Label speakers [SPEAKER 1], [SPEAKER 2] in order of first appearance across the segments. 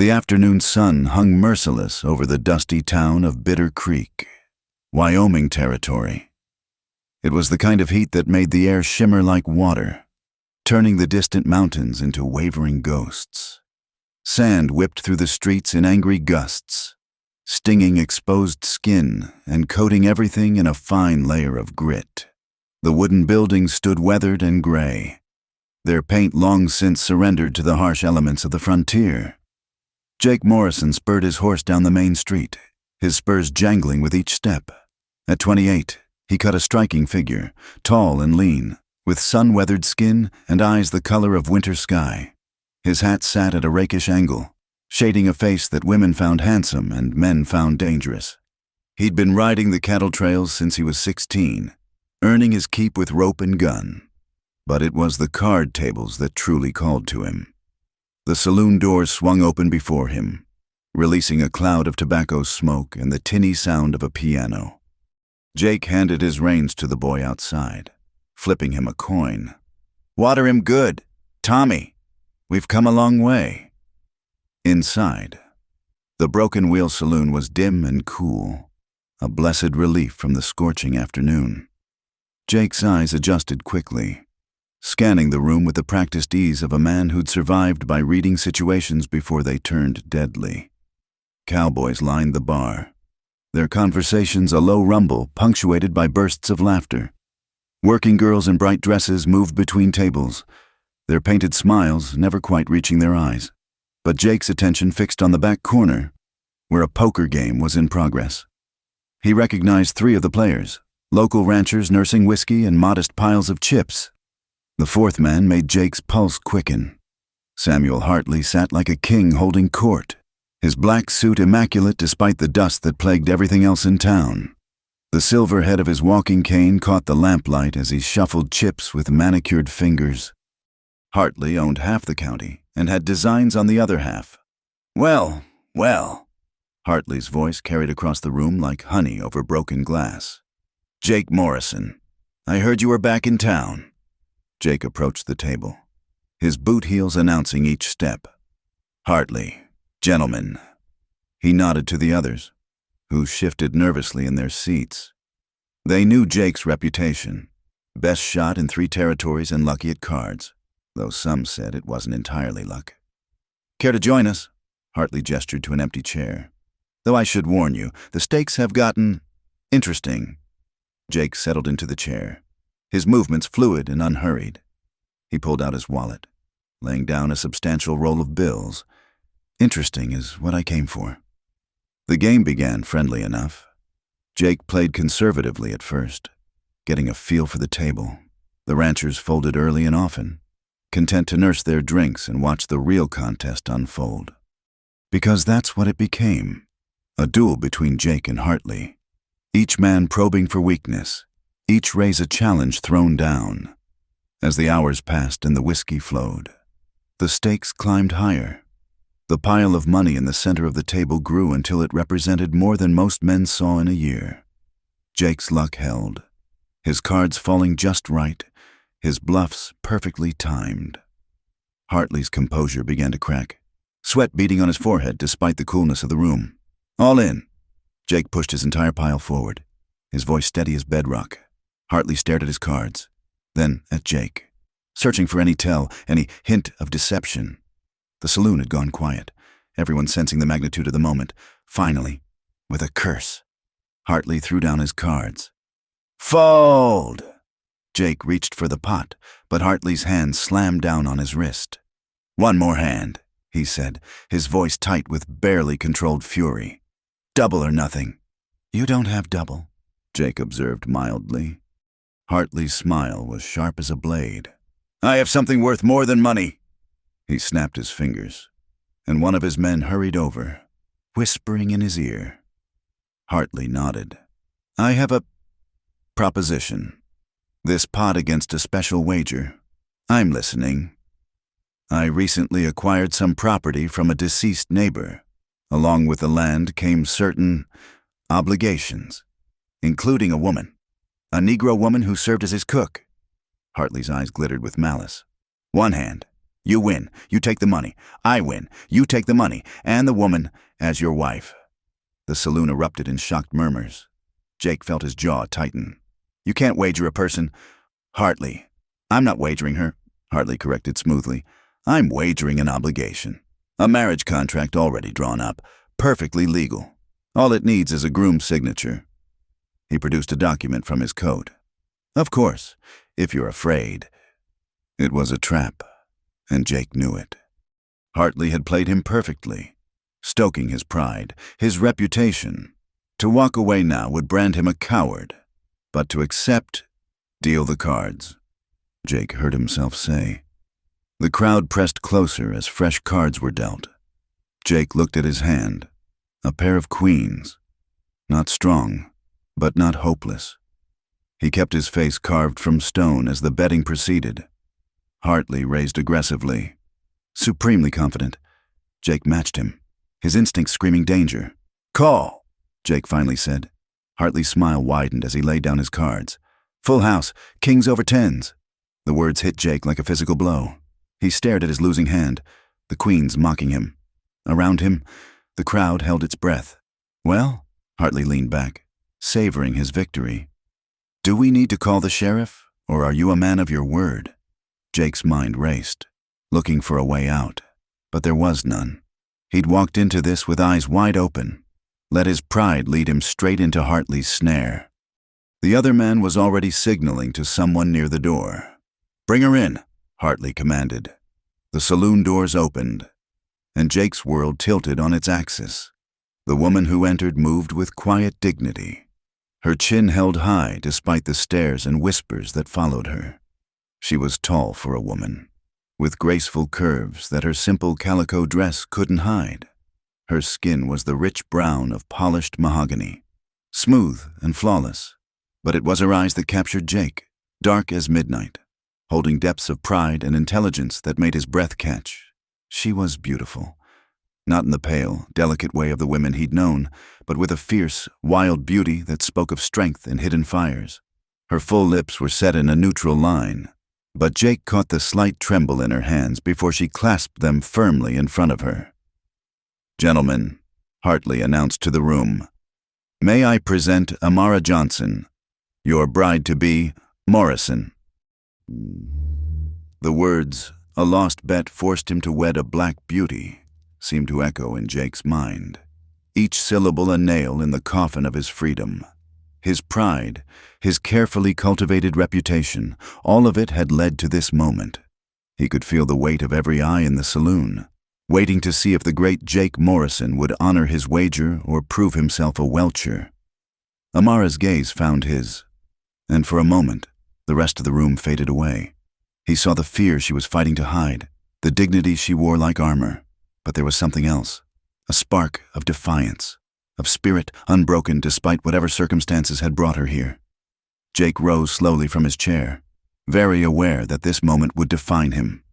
[SPEAKER 1] The afternoon sun hung merciless over the dusty town of Bitter Creek, Wyoming territory. It was the kind of heat that made the air shimmer like water, turning the distant mountains into wavering ghosts. Sand whipped through the streets in angry gusts, stinging exposed skin and coating everything in a fine layer of grit. The wooden buildings stood weathered and gray, their paint long since surrendered to the harsh elements of the frontier. Jake Morrison spurred his horse down the main street, his spurs jangling with each step. At 28, he cut a striking figure, tall and lean, with sun-weathered skin and eyes the color of winter sky. His hat sat at a rakish angle, shading a face that women found handsome and men found dangerous. He'd been riding the cattle trails since he was 16, earning his keep with rope and gun. But it was the card tables that truly called to him. The saloon doors swung open before him, releasing a cloud of tobacco smoke and the tinny sound of a piano. Jake handed his reins to the boy outside, flipping him a coin. "Water him good, Tommy. We've come a long way." Inside, the Broken Wheel Saloon was dim and cool, a blessed relief from the scorching afternoon. Jake's eyes adjusted quickly, scanning the room with the practiced ease of a man who'd survived by reading situations before they turned deadly. Cowboys lined the bar, their conversations a low rumble punctuated by bursts of laughter. Working girls in bright dresses moved between tables, their painted smiles never quite reaching their eyes. But Jake's attention fixed on the back corner, where a poker game was in progress. He recognized 3 of the players, local ranchers nursing whiskey and modest piles of chips. The 4th man made Jake's pulse quicken. Samuel Hartley sat like a king holding court, his black suit immaculate despite the dust that plagued everything else in town. The silver head of his walking cane caught the lamplight as he shuffled chips with manicured fingers. Hartley owned half the county and had designs on the other half. "Well, well," Hartley's voice carried across the room like honey over broken glass. "Jake Morrison, I heard you were back in town." Jake approached the table, his boot heels announcing each step. "Hartley, gentlemen." He nodded to the others, who shifted nervously in their seats. They knew Jake's reputation, best shot in 3 territories and lucky at cards, though some said it wasn't entirely luck. "Care to join us?" Hartley gestured to an empty chair. "Though I should warn you, the stakes have gotten interesting." Jake settled into the chair, his movements fluid and unhurried. He pulled out his wallet, laying down a substantial roll of bills. "Interesting is what I came for." The game began friendly enough. Jake played conservatively at first, getting a feel for the table. The ranchers folded early and often, content to nurse their drinks and watch the real contest unfold. Because that's what it became, a duel between Jake and Hartley, each man probing for weakness, each raise a challenge thrown down. As the hours passed and the whiskey flowed, the stakes climbed higher. The pile of money in the center of the table grew until it represented more than most men saw in a year. Jake's luck held, his cards falling just right, his bluffs perfectly timed. Hartley's composure began to crack, sweat beading on his forehead despite the coolness of the room. "All in." Jake pushed his entire pile forward, his voice steady as bedrock. Hartley stared at his cards, then at Jake, searching for any tell, any hint of deception. The saloon had gone quiet, everyone sensing the magnitude of the moment. Finally, with a curse, Hartley threw down his cards. "Fold!" Jake reached for the pot, but Hartley's hand slammed down on his wrist. "One more hand," he said, his voice tight with barely controlled fury. "Double or nothing." "You don't have double," Jake observed mildly. Hartley's smile was sharp as a blade. "I have something worth more than money." He snapped his fingers, and one of his men hurried over, whispering in his ear. Hartley nodded. "I have a proposition. This pot against a special wager. I'm listening." "I recently acquired some property from a deceased neighbor. Along with the land came certain obligations, including a woman, a Negro woman who served as his cook." Hartley's eyes glittered with malice. "One hand." You win. You take the money. I win. You take the money. And the woman as your wife." The saloon erupted in shocked murmurs. Jake felt his jaw tighten. "You can't wager a person." "Hartley." "I'm not wagering her," Hartley corrected smoothly. "I'm wagering an obligation. A marriage contract already drawn up, perfectly legal. All it needs is a groom's signature." He produced a document from his coat. "Of course, if you're afraid." It was a trap, and Jake knew it. Hartley had played him perfectly, stoking his pride, his reputation. To walk away now would brand him a coward, but to accept, deal the cards, Jake heard himself say. The crowd pressed closer as fresh cards were dealt. Jake looked at his hand, a pair of queens, not strong, but not hopeless. He kept his face carved from stone as the betting proceeded. Hartley raised aggressively. Supremely confident, Jake matched him, his instinct screaming danger. "Call," Jake finally said. Hartley's smile widened as he laid down his cards. "Full house, kings over tens." The words hit Jake like a physical blow. He stared at his losing hand, the queens mocking him. Around him, the crowd held its breath. "Well," Hartley leaned back, savoring his victory. "Do we need to call the sheriff, or are you a man of your word?" Jake's mind raced, looking for a way out, but there was none. He'd walked into this with eyes wide open, let his pride lead him straight into Hartley's snare. The other man was already signaling to someone near the door. "Bring her in," Hartley commanded. The saloon doors opened, and Jake's world tilted on its axis. The woman who entered moved with quiet dignity, her chin held high despite the stares and whispers that followed her. She was tall for a woman, with graceful curves that her simple calico dress couldn't hide. Her skin was the rich brown of polished mahogany, smooth and flawless, but it was her eyes that captured Jake, dark as midnight, holding depths of pride and intelligence that made his breath catch. She was beautiful, not in the pale, delicate way of the women he'd known, but with a fierce, wild beauty that spoke of strength and hidden fires. Her full lips were set in a neutral line, but Jake caught the slight tremble in her hands before she clasped them firmly in front of her. "Gentlemen," Hartley announced to the room, "may I present Amara Johnson, your bride-to-be, Morrison." The words, "a lost bet forced him to wed a black beauty," seemed to echo in Jake's mind, each syllable a nail in the coffin of his freedom. His pride, his carefully cultivated reputation, all of it had led to this moment. He could feel the weight of every eye in the saloon, waiting to see if the great Jake Morrison would honor his wager or prove himself a welcher. Amara's gaze found his, and for a moment, the rest of the room faded away. He saw the fear she was fighting to hide, the dignity she wore like armor, but there was something else, a spark of defiance, of spirit unbroken despite whatever circumstances had brought her here. Jake rose slowly from his chair, very aware that this moment would define him,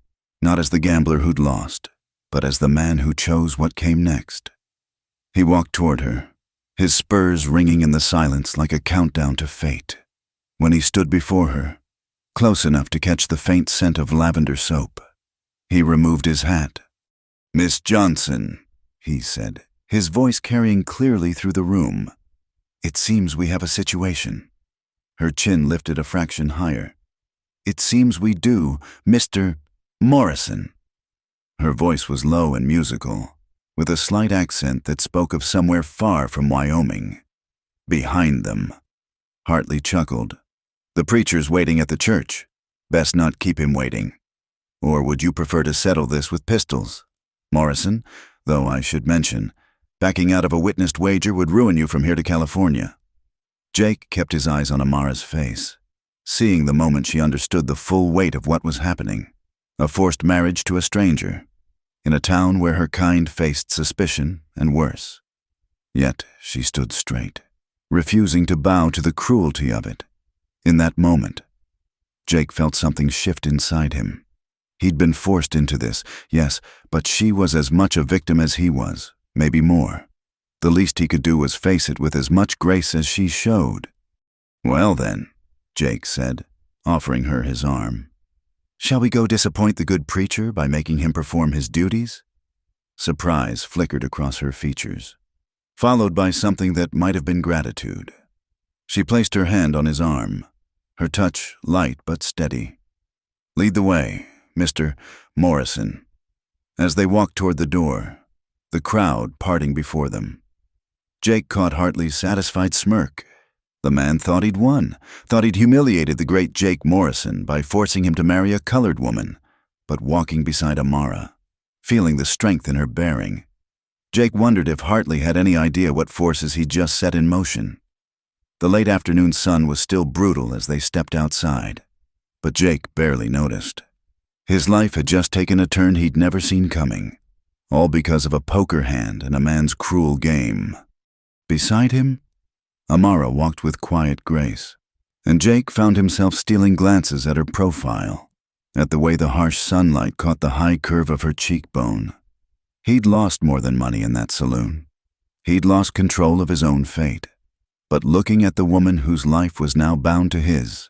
[SPEAKER 1] not as the gambler who'd lost, but as the man who chose what came next. He walked toward her, his spurs ringing in the silence like a countdown to fate. When he stood before her, close enough to catch the faint scent of lavender soap, he removed his hat. "Miss Johnson," he said, his voice carrying clearly through the room. "It seems we have a situation." Her chin lifted a fraction higher. "It seems we do, Mr. Morrison." Her voice was low and musical, with a slight accent that spoke of somewhere far from Wyoming. "Behind them." Hartley chuckled. "The preacher's waiting at the church. Best not keep him waiting. Or would you prefer to settle this with pistols? Morrison, though I should mention, backing out of a witnessed wager would ruin you from here to California." Jake kept his eyes on Amara's face, seeing the moment she understood the full weight of what was happening. A forced marriage to a stranger, in a town where her kind faced suspicion and worse. Yet she stood straight, refusing to bow to the cruelty of it. In that moment, Jake felt something shift inside him. He'd been forced into this, yes, but she was as much a victim as he was, maybe more. The least he could do was face it with as much grace as she showed. "Well then," Jake said, offering her his arm. Shall we go disappoint the good preacher by making him perform his duties? Surprise flickered across her features, followed by something that might have been gratitude. She placed her hand on his arm, her touch light but steady. Lead the way, Mr. Morrison. As they walked toward the door, the crowd parting before them, Jake caught Hartley's satisfied smirk. The man thought he'd won, thought he'd humiliated the great Jake Morrison by forcing him to marry a colored woman, but walking beside Amara, feeling the strength in her bearing, Jake wondered if Hartley had any idea what forces he'd just set in motion. The late afternoon sun was still brutal as they stepped outside, but Jake barely noticed. His life had just taken a turn he'd never seen coming, all because of a poker hand and a man's cruel game. Beside him, Amara walked with quiet grace, and Jake found himself stealing glances at her profile, at the way the harsh sunlight caught the high curve of her cheekbone. He'd lost more than money in that saloon. He'd lost control of his own fate. But looking at the woman whose life was now bound to his,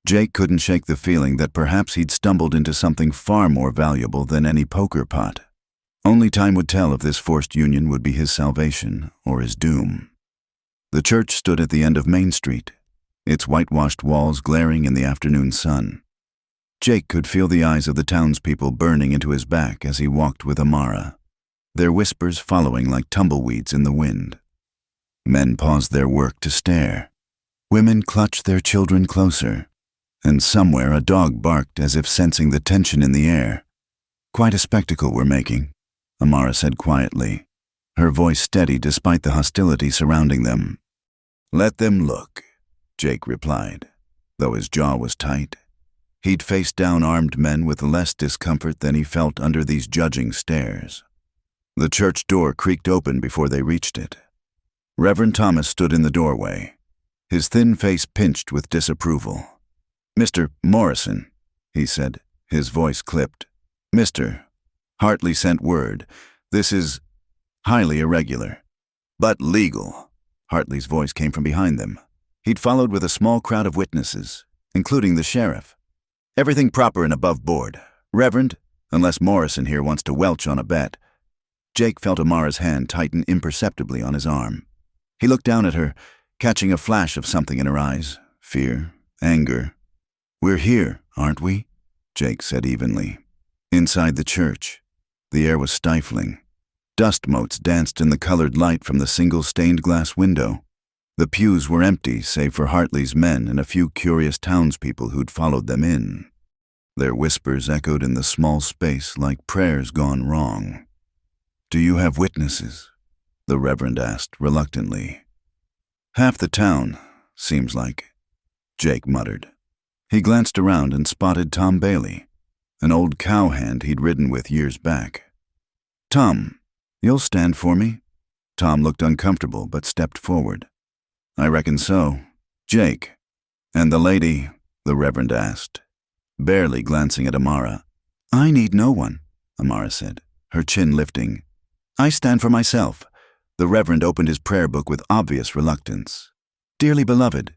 [SPEAKER 1] Jake couldn't shake the feeling that perhaps he'd stumbled into something far more valuable than any poker pot. Only time would tell if this forced union would be his salvation or his doom. The church stood at the end of Main Street, its whitewashed walls glaring in the afternoon sun. Jake could feel the eyes of the townspeople burning into his back as he walked with Amara, their whispers following like tumbleweeds in the wind. Men paused their work to stare. Women clutched their children closer, and somewhere a dog barked as if sensing the tension in the air. "Quite a spectacle we're making," Amara said quietly, her voice steady despite the hostility surrounding them. "Let them look," Jake replied, though his jaw was tight. He'd faced down armed men with less discomfort than he felt under these judging stares. The church door creaked open before they reached it. Reverend Thomas stood in the doorway, his thin face pinched with disapproval. "Mr. Morrison," he said, his voice clipped. "Mr. Hartley sent word. This is highly irregular, but legal." Hartley's voice came from behind them. He'd followed with a small crowd of witnesses, including the sheriff. "Everything proper and above board, Reverend, unless Morrison here wants to welch on a bet." Jake felt Amara's hand tighten imperceptibly on his arm. He looked down at her, catching a flash of something in her eyes, fear, anger. "We're here, aren't we?" Jake said evenly. Inside the church, the air was stifling. Dust motes danced in the colored light from the single stained glass window. The pews were empty save for Hartley's men and a few curious townspeople who'd followed them in. Their whispers echoed in the small space like prayers gone wrong. "Do you have witnesses?" the Reverend asked reluctantly. "Half the town, seems like," Jake muttered. He glanced around and spotted Tom Bailey, an old cowhand he'd ridden with years back. "Tom, you'll stand for me?" Tom looked uncomfortable but stepped forward. "I reckon so. Jake." "And the lady?" the Reverend asked, barely glancing at Amara. "I need no one," Amara said, her chin lifting. "I stand for myself." The Reverend opened his prayer book with obvious reluctance. "Dearly beloved,"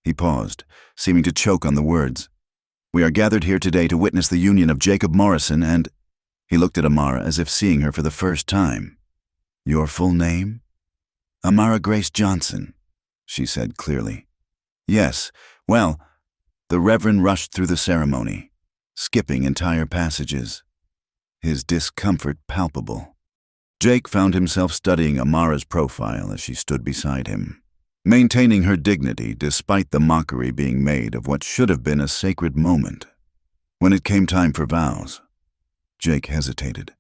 [SPEAKER 1] he paused, seeming to choke on the words. "We are gathered here today to witness the union of Jacob Morrison and—" He looked at Amara as if seeing her for the first time. "Your full name?" "Amara Grace Johnson," she said clearly. "Yes, well," the Reverend rushed through the ceremony, skipping entire passages, his discomfort palpable. Jake found himself studying Amara's profile as she stood beside him, maintaining her dignity despite the mockery being made of what should have been a sacred moment. When it came time for vows, Jake hesitated.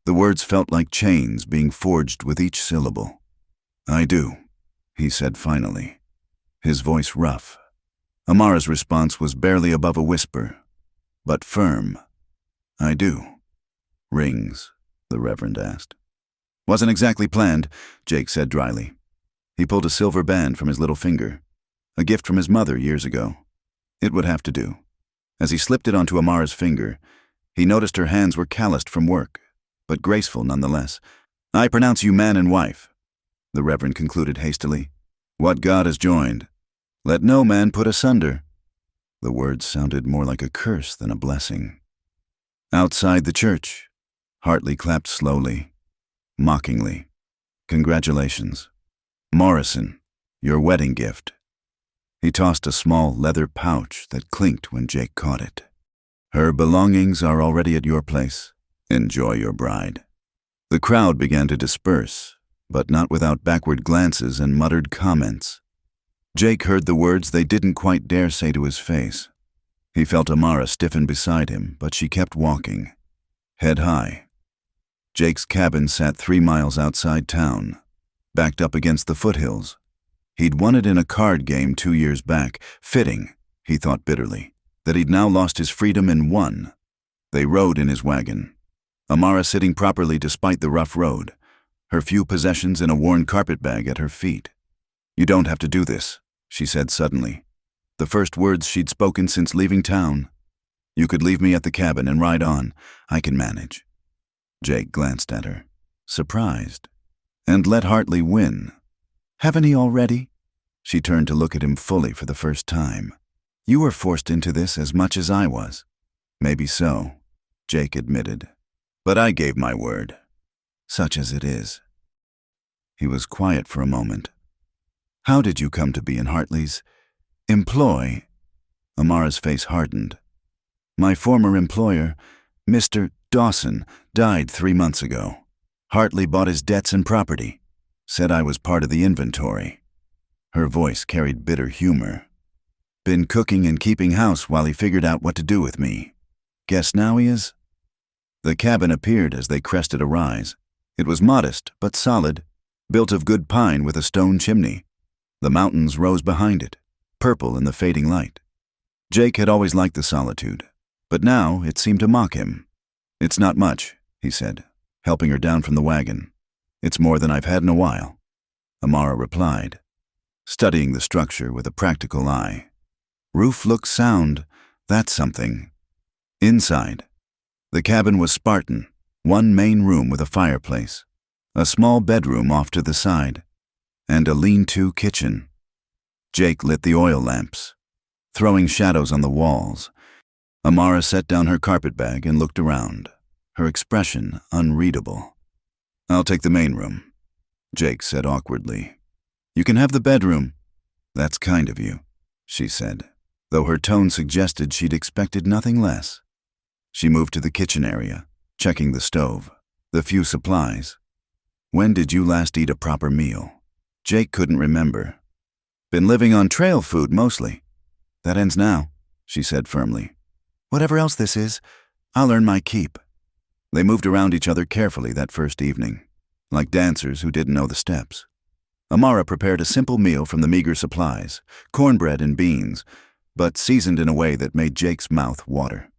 [SPEAKER 1] The words felt like chains being forged with each syllable. "I do," he said finally, his voice rough. Amara's response was barely above a whisper, but firm. "I do." "Rings?" the Reverend asked. "Wasn't exactly planned," Jake said dryly. He pulled a silver band from his little finger, a gift from his mother years ago. It would have to do. As he slipped it onto Amara's finger, he noticed her hands were calloused from work, but graceful nonetheless. "I pronounce you man and wife," the Reverend concluded hastily. "What God has joined, let no man put asunder." The words sounded more like a curse than a blessing. Outside the church, Hartley clapped slowly, mockingly. Congratulations. Morrison, your wedding gift. He tossed a small leather pouch that clinked when Jake caught it. Her belongings are already at your place. Enjoy your bride. The crowd began to disperse, but not without backward glances and muttered comments. Jake heard the words they didn't quite dare say to his face. He felt Amara stiffen beside him, but she kept walking, head high. Jake's cabin sat 3 miles outside town, backed up against the foothills. He'd won it in a card game 2 years back. Fitting, he thought bitterly, that he'd now lost his freedom in one. They rode in his wagon, Amara sitting properly despite the rough road, her few possessions in a worn carpetbag at her feet. "You don't have to do this," she said suddenly, the first words she'd spoken since leaving town. "You could leave me at the cabin and ride on. I can manage." Jake glanced at her, surprised, and let Hartley win. "Haven't he already?" She turned to look at him fully for the first time. "You were forced into this as much as I was." "Maybe so," Jake admitted. "But I gave my word." "Such as it is." He was quiet for a moment. "How did you come to be in Hartley's employ?" Amara's face hardened. "My former employer, Mr. Dawson, died 3 months ago. Hartley bought his debts and property. Said I was part of the inventory." Her voice carried bitter humor. "Been cooking and keeping house while he figured out what to do with me. Guess now he is?" The cabin appeared as they crested a rise. It was modest but solid, built of good pine with a stone chimney. The mountains rose behind it, purple in the fading light. Jake had always liked the solitude, but now it seemed to mock him. "It's not much," he said, helping her down from the wagon. "It's more than I've had in a while," Amara replied, studying the structure with a practical eye. "Roof looks sound. That's something." Inside, the cabin was Spartan, one main room with a fireplace, a small bedroom off to the side, and a lean-to kitchen. Jake lit the oil lamps, throwing shadows on the walls. Amara set down her carpetbag and looked around, her expression unreadable. "I'll take the main room," Jake said awkwardly. "You can have the bedroom." "That's kind of you," she said, though her tone suggested she'd expected nothing less. She moved to the kitchen area, checking the stove, the few supplies. "When did you last eat a proper meal?" Jake couldn't remember. "Been living on trail food mostly." "That ends now," she said firmly. "Whatever else this is, I'll earn my keep." They moved around each other carefully that first evening, like dancers who didn't know the steps. Amara prepared a simple meal from the meager supplies, cornbread and beans, but seasoned in a way that made Jake's mouth water.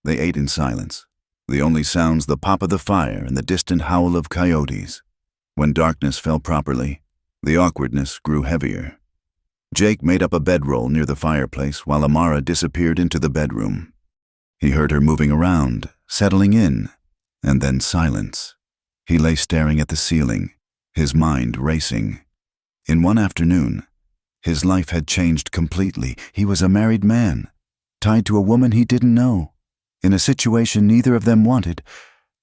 [SPEAKER 1] They ate in silence, the only sounds the pop of the fire and the distant howl of coyotes. When darkness fell properly, the awkwardness grew heavier. Jake made up a bedroll near the fireplace while Amara disappeared into the bedroom. He heard her moving around, settling in, and then silence. He lay staring at the ceiling, his mind racing. In one afternoon, his life had changed completely. He was a married man, tied to a woman he didn't know, in a situation neither of them wanted.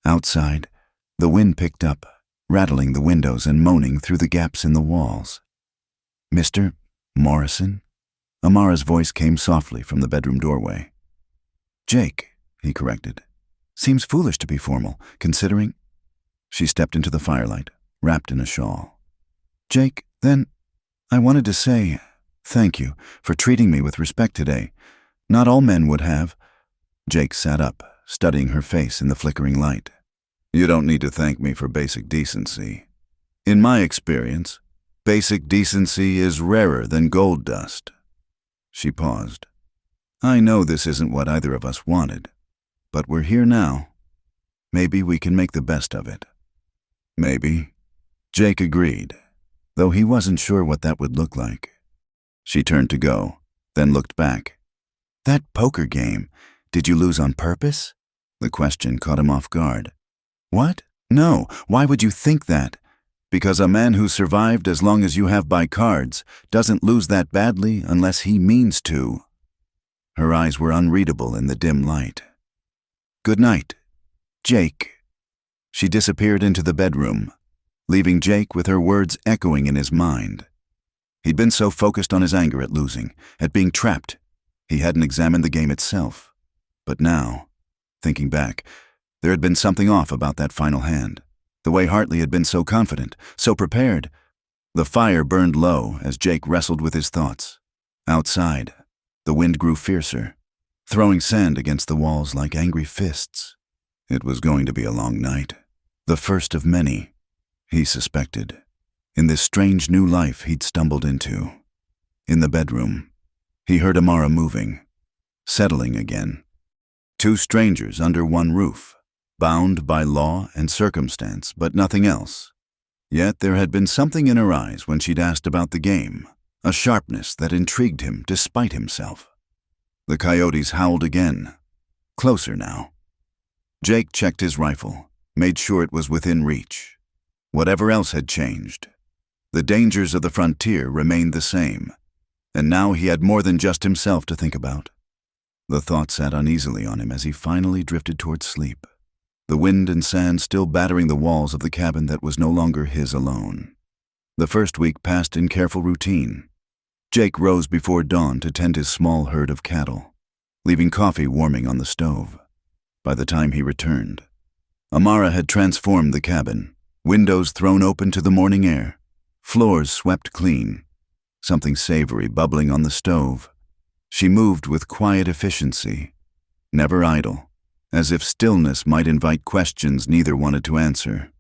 [SPEAKER 1] Outside, the wind picked up, rattling the windows and moaning through the gaps in the walls. "Mr. Morrison?" Amara's voice came softly from the bedroom doorway. "Jake," he corrected. "Seems foolish to be formal, considering—" She stepped into the firelight, wrapped in a shawl. "Jake, then, I wanted to say thank you for treating me with respect today. Not all men would have." Jake sat up, studying her face in the flickering light. "You don't need to thank me for basic decency. In my experience, basic decency is rarer than gold dust." She paused. "I know this isn't what either of us wanted, but we're here now. Maybe we can make the best of it." "Maybe," Jake agreed, though he wasn't sure what that would look like. She turned to go, then looked back. "That poker game, did you lose on purpose?" The question caught him off guard. "What? No, why would you think that?" "Because a man who survived as long as you have by cards doesn't lose that badly unless he means to." Her eyes were unreadable in the dim light. "Good night, Jake." She disappeared into the bedroom, leaving Jake with her words echoing in his mind. He'd been so focused on his anger at losing, at being trapped, he hadn't examined the game itself. But now, thinking back, there had been something off about that final hand. The way Hartley had been so confident, so prepared. The fire burned low as Jake wrestled with his thoughts. Outside, the wind grew fiercer, throwing sand against the walls like angry fists. It was going to be a long night, the first of many, he suspected, in this strange new life he'd stumbled into. In the bedroom, he heard Amara moving, settling again. Two strangers under one roof, bound by law and circumstance, but nothing else. Yet there had been something in her eyes when she'd asked about the game, a sharpness that intrigued him despite himself. The coyotes howled again, closer now. Jake checked his rifle, made sure it was within reach. Whatever else had changed, the dangers of the frontier remained the same, and now he had more than just himself to think about. The thought sat uneasily on him as he finally drifted towards sleep, the wind and sand still battering the walls of the cabin that was no longer his alone. The first week passed in careful routine. Jake rose before dawn to tend his small herd of cattle, leaving coffee warming on the stove. By the time he returned, Amara had transformed the cabin, windows thrown open to the morning air, floors swept clean, something savory bubbling on the stove. She moved with quiet efficiency, never idle, as if stillness might invite questions neither wanted to answer.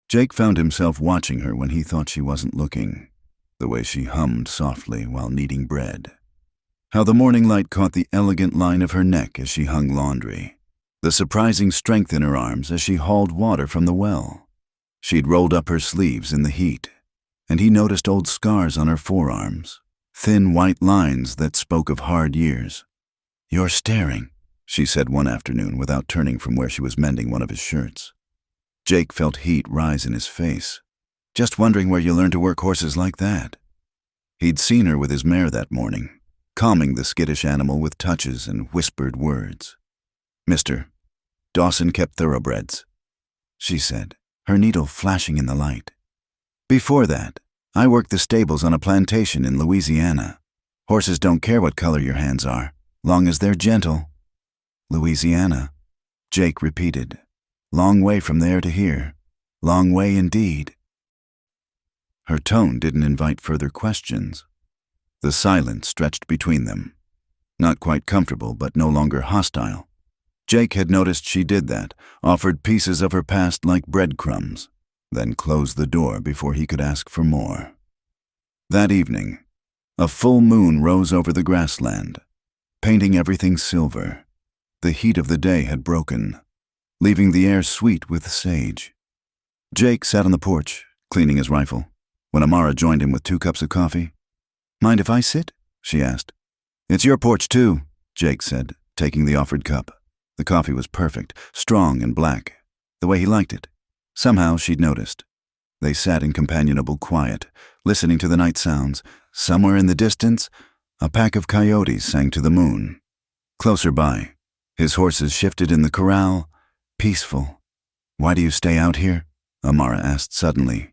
[SPEAKER 1] Jake found himself watching her when he thought she wasn't looking, the way she hummed softly while kneading bread. How the morning light caught the elegant line of her neck as she hung laundry, the surprising strength in her arms as she hauled water from the well. She'd rolled up her sleeves in the heat, and he noticed old scars on her forearms, thin white lines that spoke of hard years. "You're staring," she said one afternoon without turning from where she was mending one of his shirts. Jake felt heat rise in his face. "Just wondering where you learned to work horses like that." He'd seen her with his mare that morning, calming the skittish animal with touches and whispered words. "Mr. Dawson kept thoroughbreds," she said, her needle flashing in the light. "Before that, I worked the stables on a plantation in Louisiana. Horses don't care what color your hands are, long as they're gentle." "Louisiana," Jake repeated. "Long way from there to here. Long way indeed." Her tone didn't invite further questions. The silence stretched between them. Not quite comfortable, but no longer hostile. Jake had noticed she did that, offered pieces of her past like breadcrumbs, then closed the door before he could ask for more. That evening, a full moon rose over the grassland, painting everything silver. The heat of the day had broken, leaving the air sweet with sage. Jake sat on the porch, cleaning his rifle, when Amara joined him with 2 cups of coffee. "Mind if I sit?" she asked. "It's your porch too," Jake said, taking the offered cup. The coffee was perfect, strong and black, the way he liked it. Somehow she'd noticed. They sat in companionable quiet, listening to the night sounds. Somewhere in the distance, a pack of coyotes sang to the moon. Closer by, his horses shifted in the corral, peaceful. "Why do you stay out here?" Amara asked suddenly.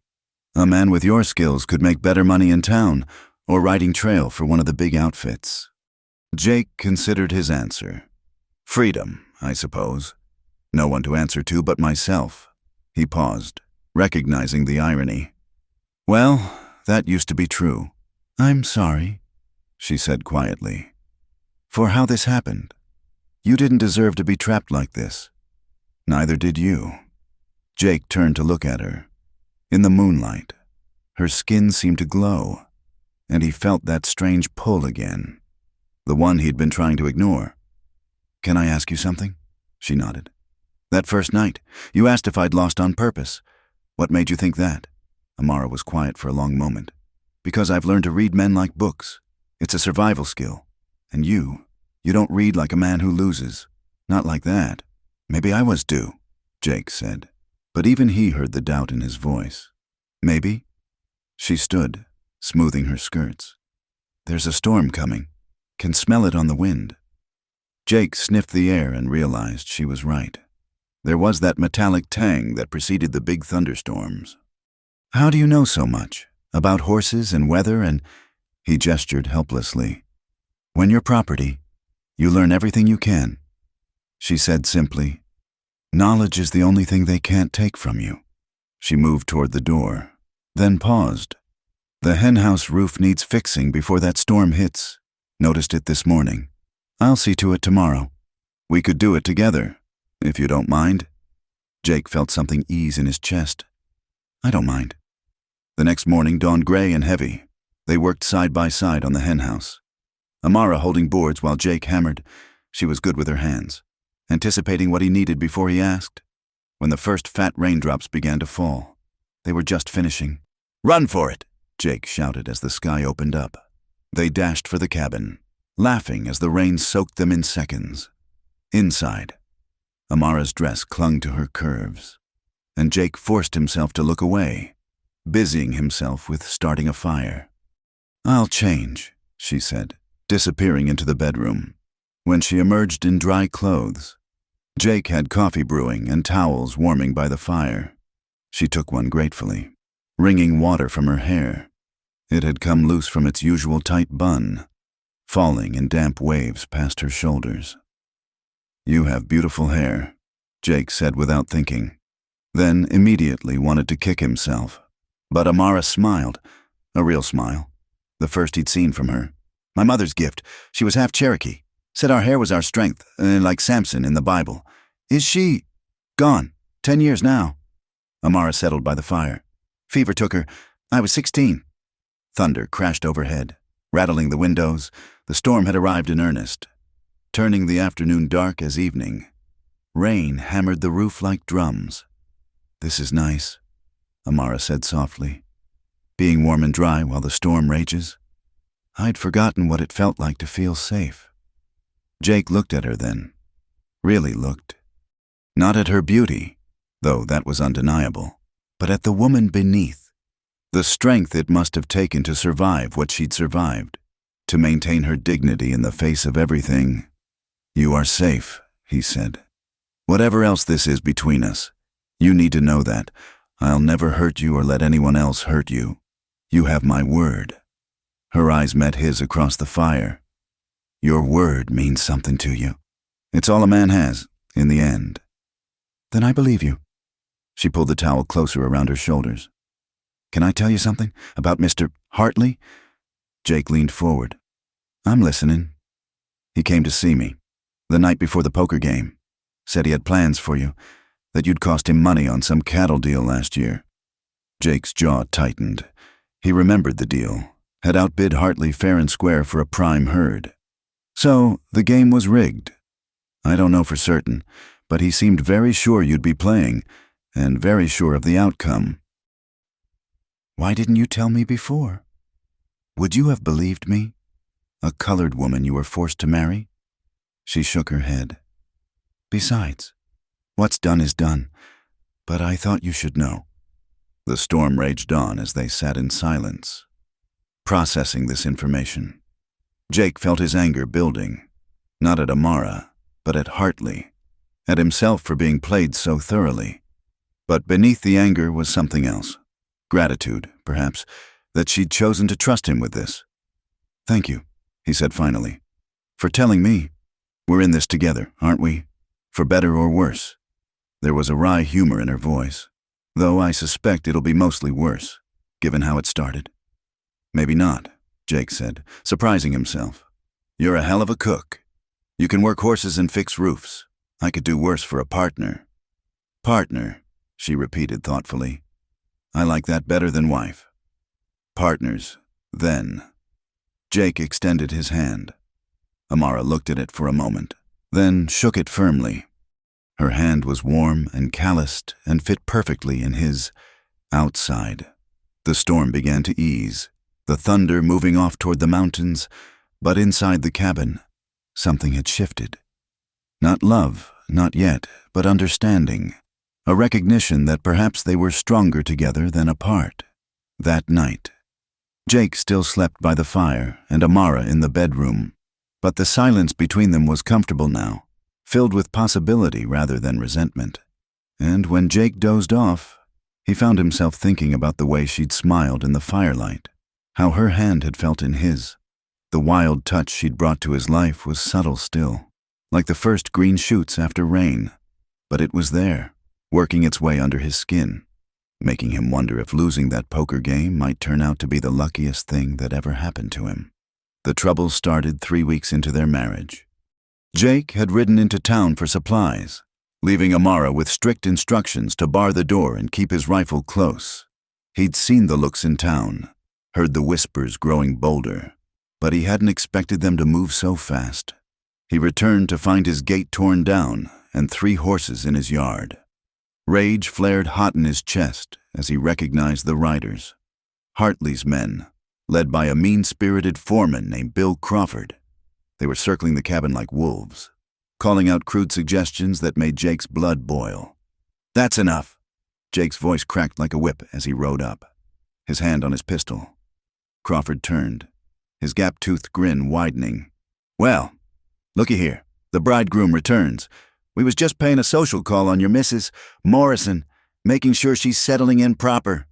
[SPEAKER 1] "A man with your skills could make better money in town, or riding trail for one of the big outfits." Jake considered his answer. "Freedom, I suppose. No one to answer to but myself." He paused, recognizing the irony. "Well, that used to be true." "I'm sorry," she said quietly, "for how this happened. You didn't deserve to be trapped like this. Neither did you." Jake turned to look at her. In the moonlight, her skin seemed to glow, and he felt that strange pull again, the one he'd been trying to ignore. "Can I ask you something?" She nodded. "That first night, you asked if I'd lost on purpose. What made you think that?" Amara was quiet for a long moment. "Because I've learned to read men like books. It's a survival skill. And you don't read like a man who loses. Not like that." "Maybe I was due," Jake said. But even he heard the doubt in his voice. "Maybe?" She stood, smoothing her skirts. "There's a storm coming. Can smell it on the wind." Jake sniffed the air and realized she was right. There was that metallic tang that preceded the big thunderstorms. "How do you know so much? About horses and weather and—" He gestured helplessly. "When you're property, you learn everything you can." She said simply, "Knowledge is the only thing they can't take from you." She moved toward the door, then paused. "The henhouse roof needs fixing before that storm hits. Noticed it this morning. I'll see to it tomorrow. We could do it together, if you don't mind." Jake felt something ease in his chest. "I don't mind." The next morning dawned gray and heavy. They worked side by side on the henhouse. Amara holding boards while Jake hammered. She was good with her hands, anticipating what he needed before he asked. When the first fat raindrops began to fall, they were just finishing. "Run for it!" Jake shouted as the sky opened up. They dashed for the cabin, laughing as the rain soaked them in seconds. Inside, Amara's dress clung to her curves, and Jake forced himself to look away, busying himself with starting a fire. "I'll change," she said, disappearing into the bedroom. When she emerged in dry clothes, Jake had coffee brewing and towels warming by the fire. She took one gratefully, wringing water from her hair. It had come loose from its usual tight bun, falling in damp waves past her shoulders. "You have beautiful hair," Jake said without thinking, then immediately wanted to kick himself. But Amara smiled, a real smile, the first he'd seen from her. "My mother's gift. She was half Cherokee. Said our hair was our strength, like Samson in the Bible. Is she—" "Gone. 10 years now." Amara settled by the fire. "Fever took her. I was 16. Thunder crashed overhead, rattling the windows. The storm had arrived in earnest, turning the afternoon dark as evening. Rain hammered the roof like drums. "This is nice," Amara said softly. "Being warm and dry while the storm rages. I'd forgotten what it felt like to feel safe." Jake looked at her then. Really looked. Not at her beauty, though that was undeniable, but at the woman beneath. The strength it must have taken to survive what she'd survived, to maintain her dignity in the face of everything. "You are safe," he said. "Whatever else this is between us, you need to know that. I'll never hurt you or let anyone else hurt you. You have my word." Her eyes met his across the fire. "Your word means something to you. It's all a man has, in the end." "Then I believe you." She pulled the towel closer around her shoulders. "Can I tell you something about Mr. Hartley?" Jake leaned forward. "I'm listening." "He came to see me, the night before the poker game. Said he had plans for you, that you'd cost him money on some cattle deal last year." Jake's jaw tightened. He remembered the deal, had outbid Hartley fair and square for a prime herd. "So, the game was rigged." "I don't know for certain, but he seemed very sure you'd be playing, and very sure of the outcome." "Why didn't you tell me before? Would you have believed me? A colored woman you were forced to marry?" She shook her head. "Besides, what's done is done, but I thought you should know." The storm raged on as they sat in silence, processing this information. Jake felt his anger building, not at Amara, but at Hartley, at himself for being played so thoroughly. But beneath the anger was something else. Gratitude, perhaps, that she'd chosen to trust him with this. "Thank you," he said finally, "for telling me. We're in this together, aren't we? For better or worse." There was a wry humor in her voice, though I suspect it'll be mostly worse, given how it started. "Maybe not," Jake said, surprising himself. "You're a hell of a cook. You can work horses and fix roofs. I could do worse for a partner." "Partner," she repeated thoughtfully. "I like that better than wife." "Partners, then." Jake extended his hand. Amara looked at it for a moment, then shook it firmly. Her hand was warm and calloused and fit perfectly in his. Outside, the storm began to ease, the thunder moving off toward the mountains, but inside the cabin, something had shifted. Not love, not yet, but understanding, a recognition that perhaps they were stronger together than apart. That night, Jake still slept by the fire and Amara in the bedroom. But the silence between them was comfortable now, filled with possibility rather than resentment. And when Jake dozed off, he found himself thinking about the way she'd smiled in the firelight, how her hand had felt in his. The wild touch she'd brought to his life was subtle still, like the first green shoots after rain, but it was there, working its way under his skin, making him wonder if losing that poker game might turn out to be the luckiest thing that ever happened to him. The trouble started 3 weeks into their marriage. Jake had ridden into town for supplies, leaving Amara with strict instructions to bar the door and keep his rifle close. He'd seen the looks in town, heard the whispers growing bolder, but he hadn't expected them to move so fast. He returned to find his gate torn down and 3 horses in his yard. Rage flared hot in his chest as he recognized the riders. Hartley's men, led by a mean-spirited foreman named Bill Crawford. They were circling the cabin like wolves, calling out crude suggestions that made Jake's blood boil. "That's enough." Jake's voice cracked like a whip as he rode up, his hand on his pistol. Crawford turned, his gap-toothed grin widening. "Well, looky here. The bridegroom returns. We was just paying a social call on your Mrs. Morrison, making sure she's settling in proper."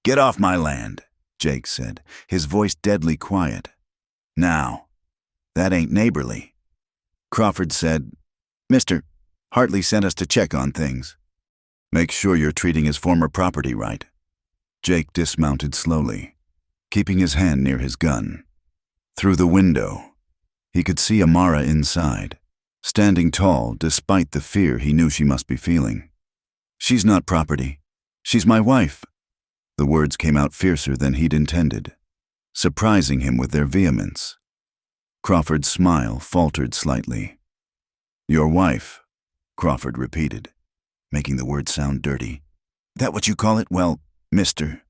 [SPEAKER 1] "Get off my land," Jake said, his voice deadly quiet. "Now, that ain't neighborly." Crawford said, "Mister, Hartley sent us to check on things." "Make sure you're treating his former property right." Jake dismounted slowly, keeping his hand near his gun. Through the window, he could see Amara inside, standing tall despite the fear he knew she must be feeling. "She's not property. She's my wife." The words came out fiercer than he'd intended, surprising him with their vehemence. Crawford's smile faltered slightly. "Your wife," Crawford repeated, making the word sound dirty. "That what you call it? Well, mister,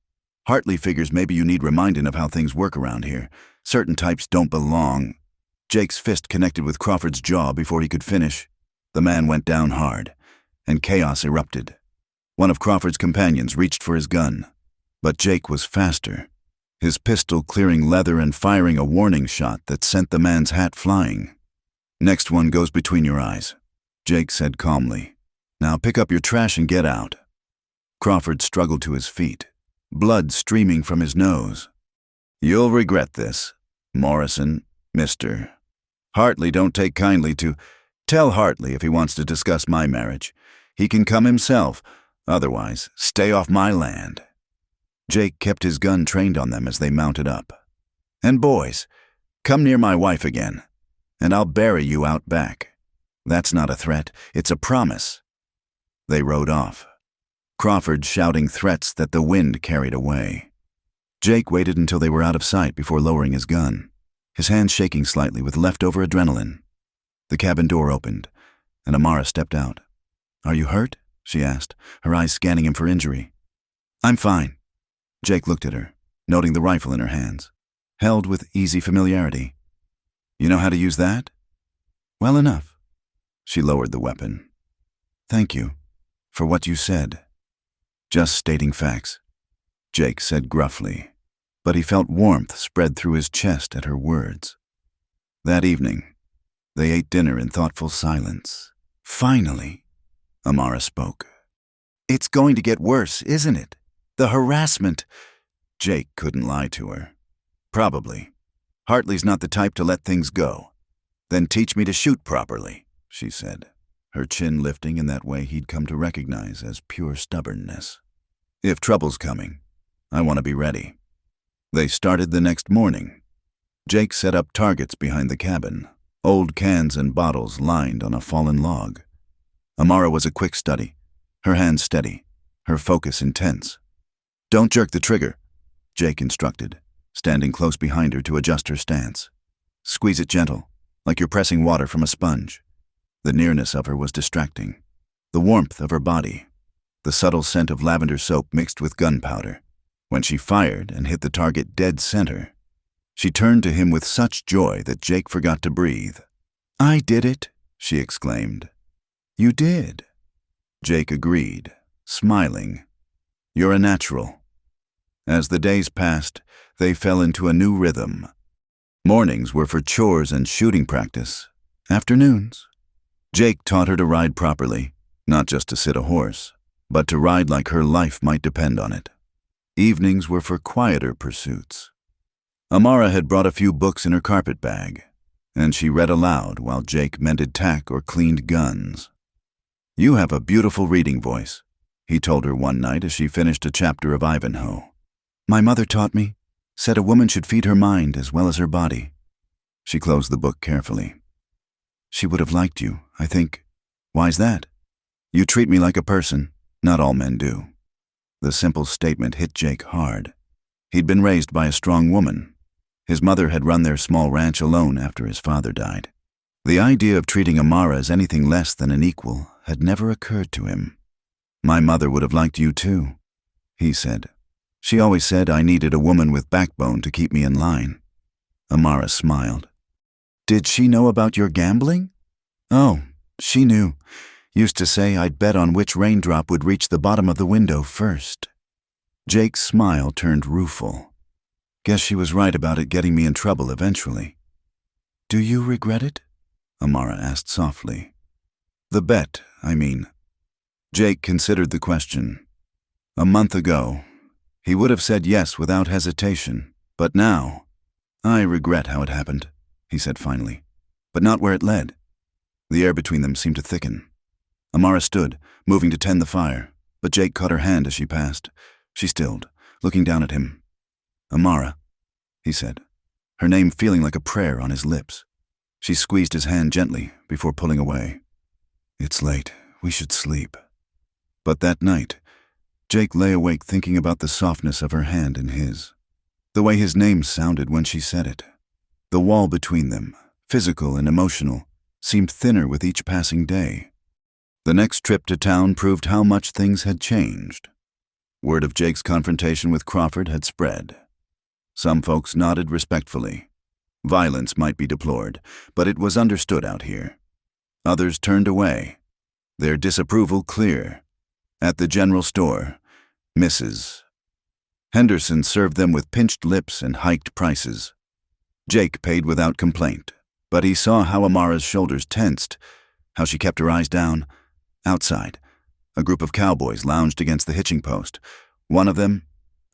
[SPEAKER 1] Hartley figures maybe you need reminding of how things work around here. Certain types don't belong." Jake's fist connected with Crawford's jaw before he could finish. The man went down hard, and chaos erupted. One of Crawford's companions reached for his gun, but Jake was faster, his pistol clearing leather and firing a warning shot that sent the man's hat flying. "Next one goes between your eyes," Jake said calmly. "Now pick up your trash and get out." Crawford struggled to his feet, blood streaming from his nose. "You'll regret this, Morrison, mister. Hartley don't take kindly to—" "Tell Hartley if he wants to discuss my marriage. He can come himself. Otherwise, stay off my land." Jake kept his gun trained on them as they mounted up. "And boys, come near my wife again, and I'll bury you out back. That's not a threat, it's a promise." They rode off, Crawford shouting threats that the wind carried away. Jake waited until they were out of sight before lowering his gun, his hands shaking slightly with leftover adrenaline. The cabin door opened, and Amara stepped out. "Are you hurt?" she asked, her eyes scanning him for injury. "I'm fine." Jake looked at her, noting the rifle in her hands, held with easy familiarity. "You know how to use that?" "Well enough." She lowered the weapon. "Thank you for what you said." "Just stating facts," Jake said gruffly, but he felt warmth spread through his chest at her words. That evening, they ate dinner in thoughtful silence. "Finally," Amara spoke. "It's going to get worse, isn't it? The harassment." Jake couldn't lie to her. "Probably. Hartley's not the type to let things go." "Then teach me to shoot properly," she said, her chin lifting in that way he'd come to recognize as pure stubbornness. "If trouble's coming, I want to be ready." They started the next morning. Jake set up targets behind the cabin, old cans and bottles lined on a fallen log. Amara was a quick study, her hands steady, her focus intense. "Don't jerk the trigger," Jake instructed, standing close behind her to adjust her stance. "Squeeze it gentle, like you're pressing water from a sponge." The nearness of her was distracting. The warmth of her body, the subtle scent of lavender soap mixed with gunpowder. When she fired and hit the target dead center, she turned to him with such joy that Jake forgot to breathe. "I did it," she exclaimed. "You did." Jake agreed, smiling. "You're a natural." As the days passed, they fell into a new rhythm. Mornings were for chores and shooting practice. Afternoons, Jake taught her to ride properly, not just to sit a horse, but to ride like her life might depend on it. Evenings were for quieter pursuits. Amara had brought a few books in her carpet bag, and she read aloud while Jake mended tack or cleaned guns. "You have a beautiful reading voice," he told her one night as she finished a chapter of Ivanhoe. "My mother taught me, said a woman should feed her mind as well as her body." She closed the book carefully. "She would have liked you, I think." "Why's that?" "You treat me like a person. Not all men do." The simple statement hit Jake hard. He'd been raised by a strong woman. His mother had run their small ranch alone after his father died. The idea of treating Amara as anything less than an equal had never occurred to him. "My mother would have liked you too," he said. "She always said I needed a woman with backbone to keep me in line." Amara smiled. "Did she know about your gambling?" "Oh, she knew. Used to say I'd bet on which raindrop would reach the bottom of the window first." Jake's smile turned rueful. "Guess she was right about it getting me in trouble eventually." "Do you regret it?" Amara asked softly. "The bet, I mean." Jake considered the question. A month ago, he would have said yes without hesitation, but now, "I regret how it happened," he said finally, "but not where it led." The air between them seemed to thicken. Amara stood, moving to tend the fire, but Jake caught her hand as she passed. She stilled, looking down at him. "Amara," he said, her name feeling like a prayer on his lips. She squeezed his hand gently before pulling away. "It's late. We should sleep." But that night, Jake lay awake thinking about the softness of her hand in his, the way his name sounded when she said it. The wall between them, physical and emotional, seemed thinner with each passing day. The next trip to town proved how much things had changed. Word of Jake's confrontation with Crawford had spread. Some folks nodded respectfully. Violence might be deplored, but it was understood out here. Others turned away, their disapproval clear. At the general store, Mrs. Henderson served them with pinched lips and hiked prices. Jake paid without complaint, but he saw how Amara's shoulders tensed, how she kept her eyes down. Outside, a group of cowboys lounged against the hitching post. One of them,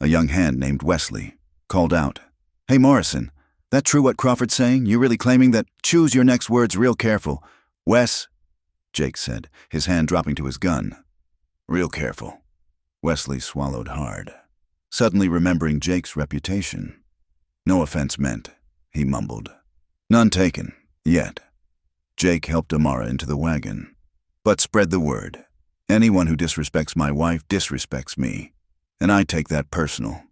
[SPEAKER 1] a young hand named Wesley, called out, "Hey Morrison, that true what Crawford's saying? You really claiming that? Choose your next words real careful." "Wes," Jake said, his hand dropping to his gun. "Real careful." Wesley swallowed hard, suddenly remembering Jake's reputation. "No offense meant," he mumbled. "None taken, yet." Jake helped Amara into the wagon. "But spread the word. Anyone who disrespects my wife disrespects me, and I take that personal."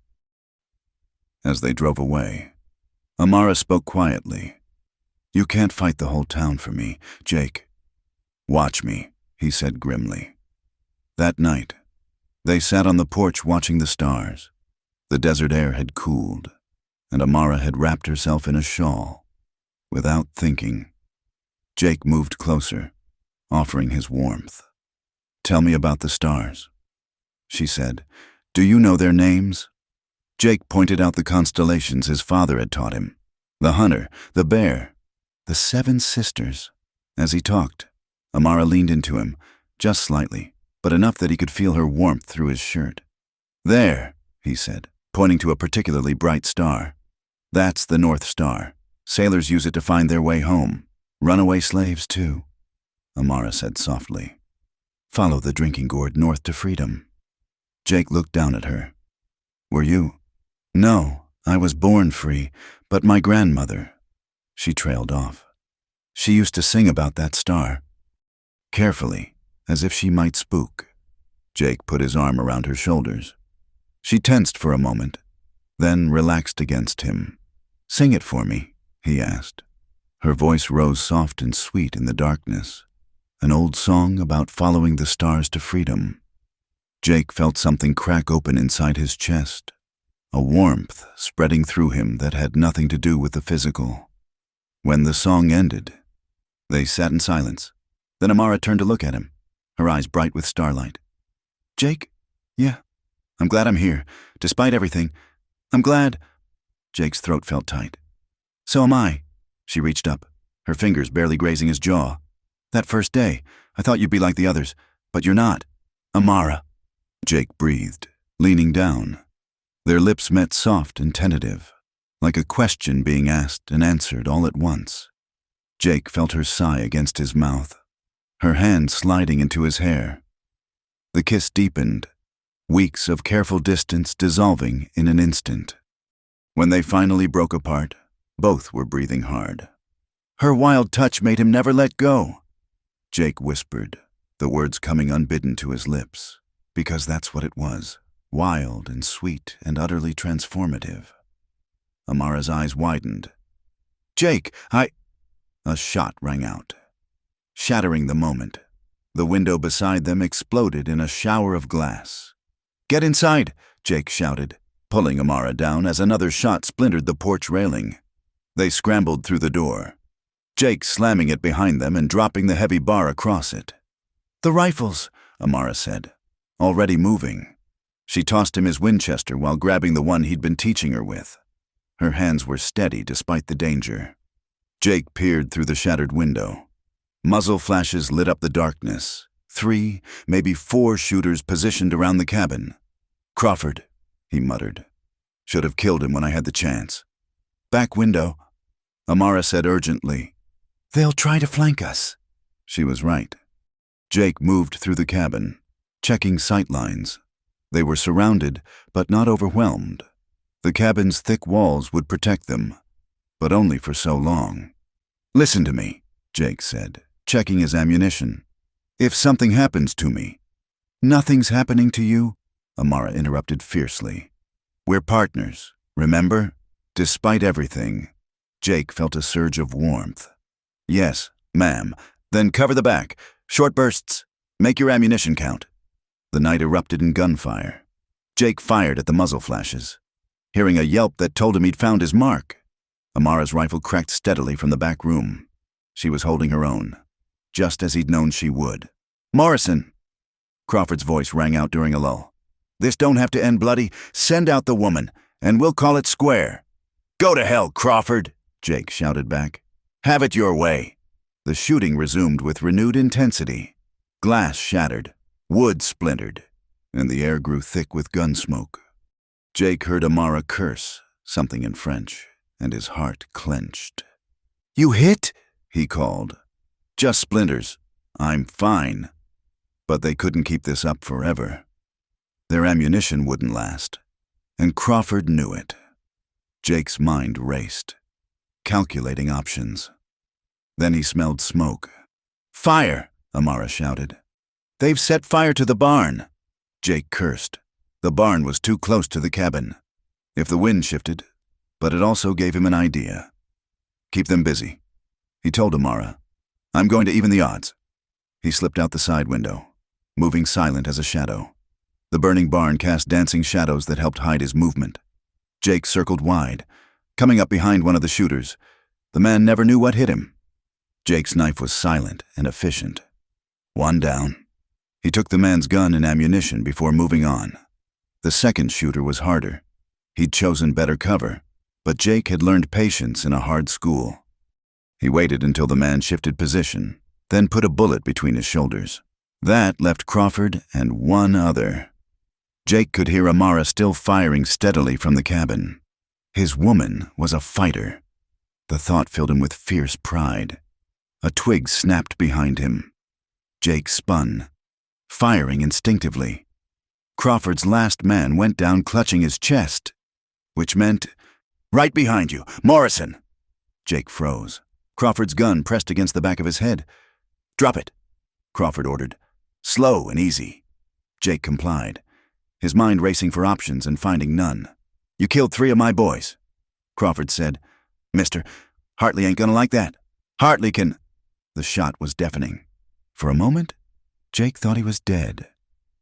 [SPEAKER 1] As they drove away, Amara spoke quietly. "You can't fight the whole town for me, Jake." "Watch me," he said grimly. That night, they sat on the porch watching the stars. The desert air had cooled, and Amara had wrapped herself in a shawl. Without thinking, Jake moved closer, offering his warmth. "Tell me about the stars," she said. "Do you know their names?" Jake pointed out the constellations his father had taught him. The hunter, the bear, the 7 sisters. As he talked, Amara leaned into him, just slightly, but enough that he could feel her warmth through his shirt. "There," he said, pointing to a particularly bright star. "That's the North Star. Sailors use it to find their way home. Runaway slaves, too." Amara said softly, "Follow the drinking gourd north to freedom." Jake looked down at her. "Were you?" "No, I was born free, but my grandmother." She trailed off. "She used to sing about that star." Carefully, as if she might spook, Jake put his arm around her shoulders. She tensed for a moment, then relaxed against him. "Sing it for me," he asked. Her voice rose soft and sweet in the darkness, an old song about following the stars to freedom. Jake felt something crack open inside his chest, a warmth spreading through him that had nothing to do with the physical. When the song ended, they sat in silence. Then Amara turned to look at him, her eyes bright with starlight. "Jake? Yeah. I'm glad I'm here, despite everything. I'm glad." Jake's throat felt tight. So am I. She reached up, her fingers barely grazing his jaw. That first day, I thought you'd be like the others, but you're not. Amara. Jake breathed, leaning down. Their lips met soft and tentative, like a question being asked and answered all at once. Jake felt her sigh against his mouth, her hand sliding into his hair. The kiss deepened, weeks of careful distance dissolving in an instant. When they finally broke apart, both were breathing hard. Her wild touch made him never let go. Jake whispered, the words coming unbidden to his lips, because that's what it was, wild and sweet and utterly transformative. Amara's eyes widened. Jake, A shot rang out, shattering the moment. The window beside them exploded in a shower of glass. Get inside, Jake shouted, pulling Amara down as another shot splintered the porch railing. They scrambled through the door, Jake slamming it behind them and dropping the heavy bar across it. The rifles, Amara said, already moving. She tossed him his Winchester while grabbing the one he'd been teaching her with. Her hands were steady despite the danger. Jake peered through the shattered window. Muzzle flashes lit up the darkness. 3, maybe 4 shooters positioned around the cabin. Crawford, he muttered. Should have killed him when I had the chance. Back window, Amara said urgently. They'll try to flank us. She was right. Jake moved through the cabin, checking sight lines. They were surrounded, but not overwhelmed. The cabin's thick walls would protect them, but only for so long. Listen to me, Jake said, checking his ammunition. If something happens to me. Nothing's happening to you, Amara interrupted fiercely. We're partners, remember? Despite everything. Jake felt a surge of warmth. Yes, ma'am. Then cover the back. Short bursts. Make your ammunition count. The night erupted in gunfire. Jake fired at the muzzle flashes, hearing a yelp that told him he'd found his mark. Amara's rifle cracked steadily from the back room. She was holding her own, just as he'd known she would. Morrison! Crawford's voice rang out during a lull. This don't have to end bloody. Send out the woman, and we'll call it square. Go to hell, Crawford, Jake shouted back. Have it your way. The shooting resumed with renewed intensity. Glass shattered, wood splintered, and the air grew thick with gun smoke. Jake heard Amara curse, something in French, and his heart clenched. You hit? He called. Just splinters. I'm fine. But they couldn't keep this up forever. Their ammunition wouldn't last, and Crawford knew it. Jake's mind raced, calculating options. Then he smelled smoke. Fire! Amara shouted. They've set fire to the barn. Jake cursed. The barn was too close to the cabin. If the wind shifted, but it also gave him an idea. Keep them busy, he told Amara. I'm going to even the odds. He slipped out the side window, moving silent as a shadow. The burning barn cast dancing shadows that helped hide his movement. Jake circled wide, coming up behind one of the shooters. The man never knew what hit him. Jake's knife was silent and efficient. One down. He took the man's gun and ammunition before moving on. The second shooter was harder. He'd chosen better cover, but Jake had learned patience in a hard school. He waited until the man shifted position, then put a bullet between his shoulders. That left Crawford and one other. Jake could hear Amara still firing steadily from the cabin. His woman was a fighter. The thought filled him with fierce pride. A twig snapped behind him. Jake spun, firing instinctively. Crawford's last man went down clutching his chest, which meant, right behind you, Morrison! Jake froze. Crawford's gun pressed against the back of his head. Drop it, Crawford ordered. Slow and easy. Jake complied, his mind racing for options and finding none. You killed 3 of my boys, Crawford said. Mister, Hartley ain't gonna like that. Hartley can... The shot was deafening. For a moment, Jake thought he was dead.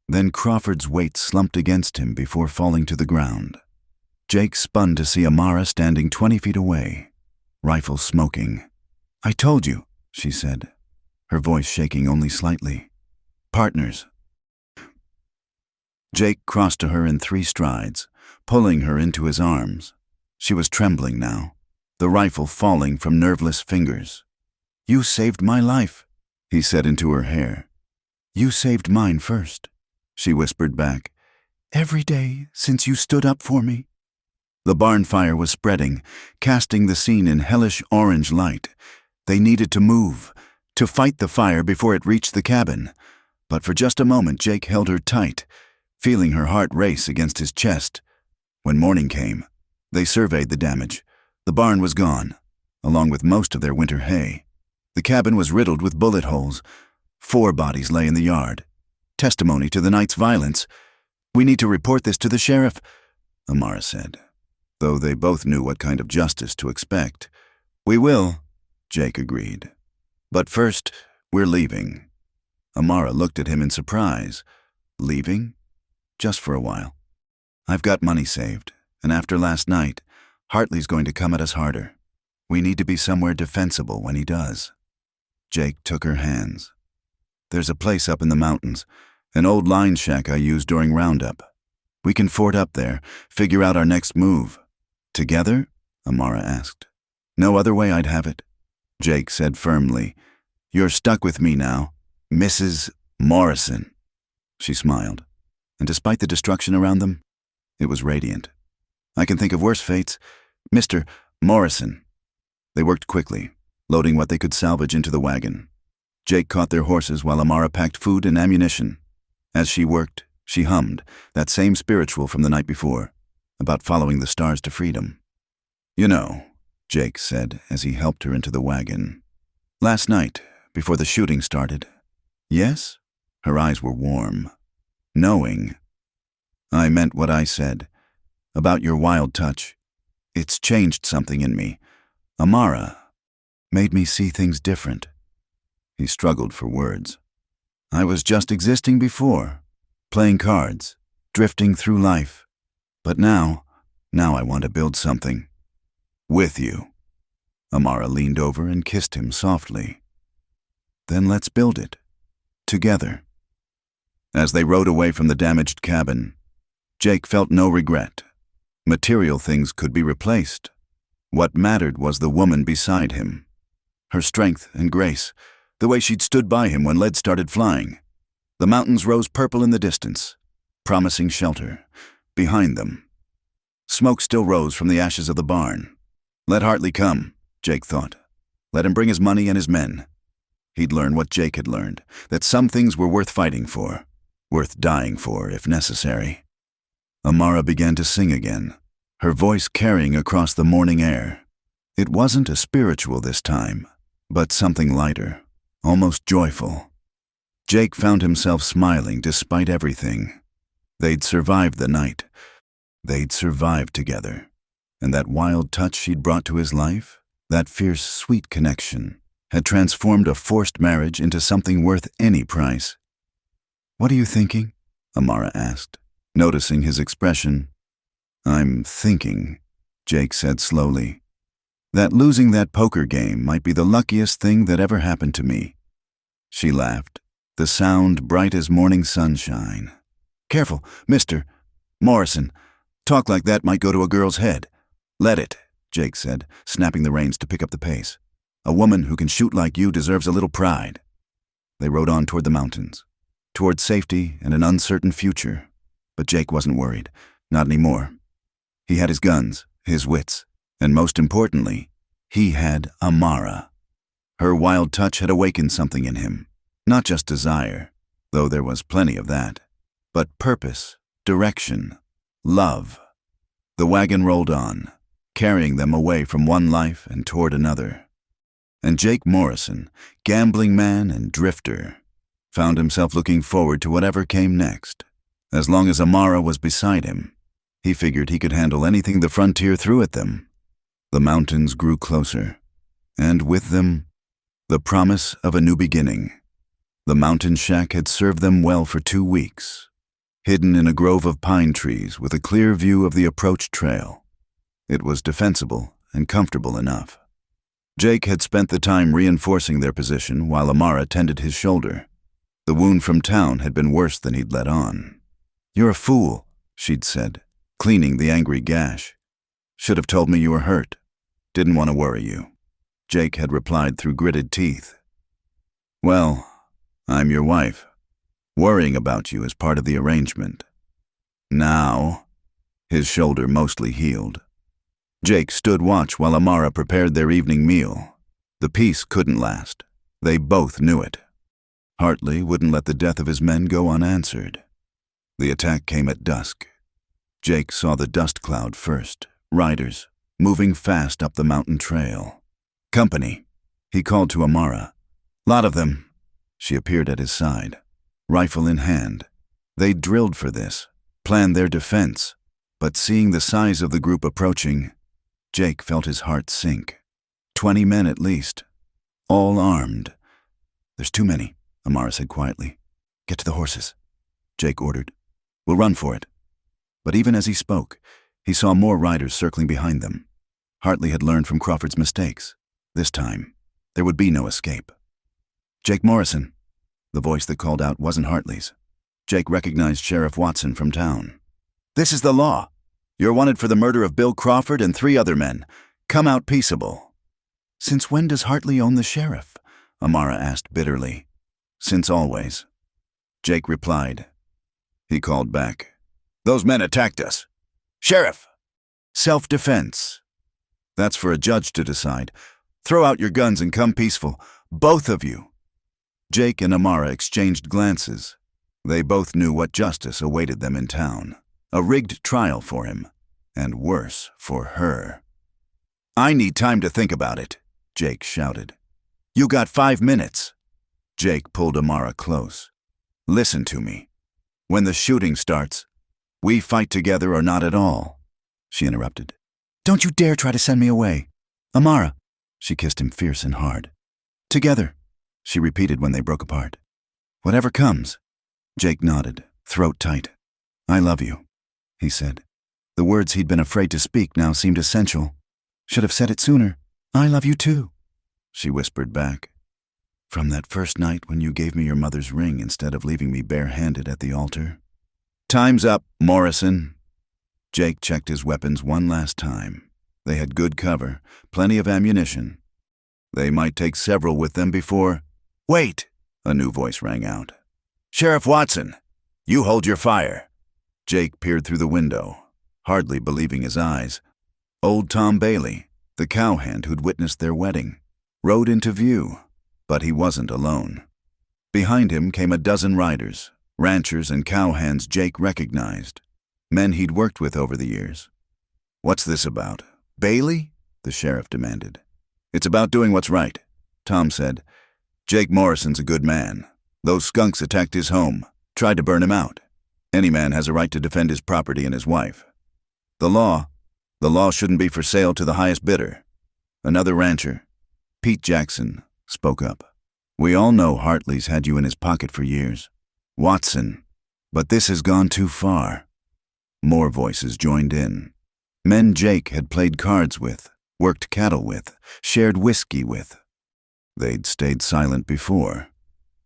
[SPEAKER 1] Then Crawford's weight slumped against him before falling to the ground. Jake spun to see Amara standing 20 feet away, rifle smoking. I told you, she said, her voice shaking only slightly. Partners. Jake crossed to her in 3 strides, pulling her into his arms. She was trembling now, the rifle falling from nerveless fingers. "You saved my life," he said into her hair. "You saved mine first," she whispered back. "Every day since you stood up for me." The barn fire was spreading, casting the scene in hellish orange light. They needed to move, to fight the fire before it reached the cabin. But for just a moment Jake held her tight, feeling her heart race against his chest. When morning came, they surveyed the damage. The barn was gone, along with most of their winter hay. The cabin was riddled with bullet holes. 4 bodies lay in the yard. Testimony to the night's violence. "We need to report this to the sheriff," Amara said, though they both knew what kind of justice to expect. "We will," Jake agreed. "But first, we're leaving." Amara looked at him in surprise. "Leaving?" "Just for a while. I've got money saved, and after last night, Hartley's going to come at us harder. We need to be somewhere defensible when he does." Jake took her hands. "There's a place up in the mountains, an old line shack I used during Roundup. We can fort up there, figure out our next move." "Together?" Amara asked. "No other way I'd have it," Jake said firmly. "You're stuck with me now, Mrs. Morrison." She smiled, and despite the destruction around them, it was radiant. "I can think of worse fates, Mr. Morrison." They worked quickly, loading what they could salvage into the wagon. Jake caught their horses while Amara packed food and ammunition. As she worked, she hummed, that same spiritual from the night before, about following the stars to freedom. "You know," Jake said as he helped her into the wagon, "last night, before the shooting started." "Yes?" Her eyes were warm. "Knowing. I meant what I said, about your wild touch. It's changed something in me. Amara made me see things different." He struggled for words. "I was just existing before, playing cards, drifting through life. But now I want to build something. With you." Amara leaned over and kissed him softly. "Then let's build it. Together." As they rode away from the damaged cabin, Jake felt no regret. Material things could be replaced. What mattered was the woman beside him. Her strength and grace, the way she'd stood by him when lead started flying. The mountains rose purple in the distance, promising shelter. Behind them, smoke still rose from the ashes of the barn. Let Hartley come, Jake thought. Let him bring his money and his men. He'd learn what Jake had learned, that some things were worth fighting for, worth dying for if necessary. Amara began to sing again, her voice carrying across the morning air. It wasn't a spiritual this time, but something lighter, almost joyful. Jake found himself smiling despite everything. They'd survived the night. They'd survived together. And that wild touch she'd brought to his life, that fierce, sweet connection, had transformed a forced marriage into something worth any price. "What are you thinking?" Amara asked, noticing his expression. "I'm thinking," Jake said slowly, "that losing that poker game might be the luckiest thing that ever happened to me." She laughed, the sound bright as morning sunshine. "Careful, Mr. Morrison. Talk like that might go to a girl's head." "Let it," Jake said, snapping the reins to pick up the pace. "A woman who can shoot like you deserves a little pride." They rode on toward the mountains, toward safety and an uncertain future. But Jake wasn't worried, not anymore. He had his guns, his wits, and most importantly, he had Amara. Her wild touch had awakened something in him, not just desire, though there was plenty of that, but purpose, direction, love. The wagon rolled on, carrying them away from one life and toward another. And Jake Morrison, gambling man and drifter, found himself looking forward to whatever came next. As long as Amara was beside him, he figured he could handle anything the frontier threw at them. The mountains grew closer, and with them, the promise of a new beginning. The mountain shack had served them well for 2 weeks, hidden in a grove of pine trees with a clear view of the approach trail. It was defensible and comfortable enough. Jake had spent the time reinforcing their position while Amara tended his shoulder. The wound from town had been worse than he'd let on. "You're a fool," she'd said, cleaning the angry gash. "Should have told me you were hurt." Didn't want to worry you. Jake had replied through gritted teeth. Well, I'm your wife. Worrying about you is part of the arrangement. Now, his shoulder mostly healed. Jake stood watch while Amara prepared their evening meal. The peace couldn't last. They both knew it. Hartley wouldn't let the death of his men go unanswered. The attack came at dusk. Jake saw the dust cloud first, riders, moving fast up the mountain trail. Company, he called to Amara. Lot of them. She appeared at his side, rifle in hand. They'd drilled for this, planned their defense, but seeing the size of the group approaching, Jake felt his heart sink. 20 men at least, all armed. There's too many, Amara said quietly. Get to the horses, Jake ordered. We'll run for it. But even as he spoke, he saw more riders circling behind them. Hartley had learned from Crawford's mistakes. This time, there would be no escape. Jake Morrison. The voice that called out wasn't Hartley's. Jake recognized Sheriff Watson from town. This is the law. You're wanted for the murder of Bill Crawford and 3 other men. Come out peaceable. Since when does Hartley own the sheriff? Amara asked bitterly. Since always. Jake replied. He called back. Those men attacked us. Sheriff! Self-defense. That's for a judge to decide. Throw out your guns and come peaceful. Both of you. Jake and Amara exchanged glances. They both knew what justice awaited them in town. A rigged trial for him, and worse for her. I need time to think about it, Jake shouted. You got 5 minutes. Jake pulled Amara close. Listen to me. When the shooting starts, we fight together or not at all, she interrupted. Don't you dare try to send me away. Amara, she kissed him fierce and hard. Together, she repeated when they broke apart. Whatever comes. Jake nodded, throat tight. I love you, he said. The words he'd been afraid to speak now seemed essential. Should have said it sooner. I love you too, she whispered back. From that first night when you gave me your mother's ring instead of leaving me bare-handed at the altar. Time's up, Morrison. Jake checked his weapons one last time. They had good cover, plenty of ammunition. They might take several with them before... Wait, a new voice rang out. Sheriff Watson, you hold your fire. Jake peered through the window, hardly believing his eyes. Old Tom Bailey, the cowhand who'd witnessed their wedding, rode into view, but he wasn't alone. Behind him came a dozen riders, ranchers and cowhands Jake recognized, men he'd worked with over the years. What's this about? Bailey? The sheriff demanded. It's about doing what's right, Tom said. Jake Morrison's a good man. Those skunks attacked his home, tried to burn him out. Any man has a right to defend his property and his wife. The law shouldn't be for sale to the highest bidder. Another rancher, Pete Jackson, spoke up. We all know Hartley's had you in his pocket for years. Watson, but this has gone too far. More voices joined in. Men Jake had played cards with, worked cattle with, shared whiskey with. They'd stayed silent before.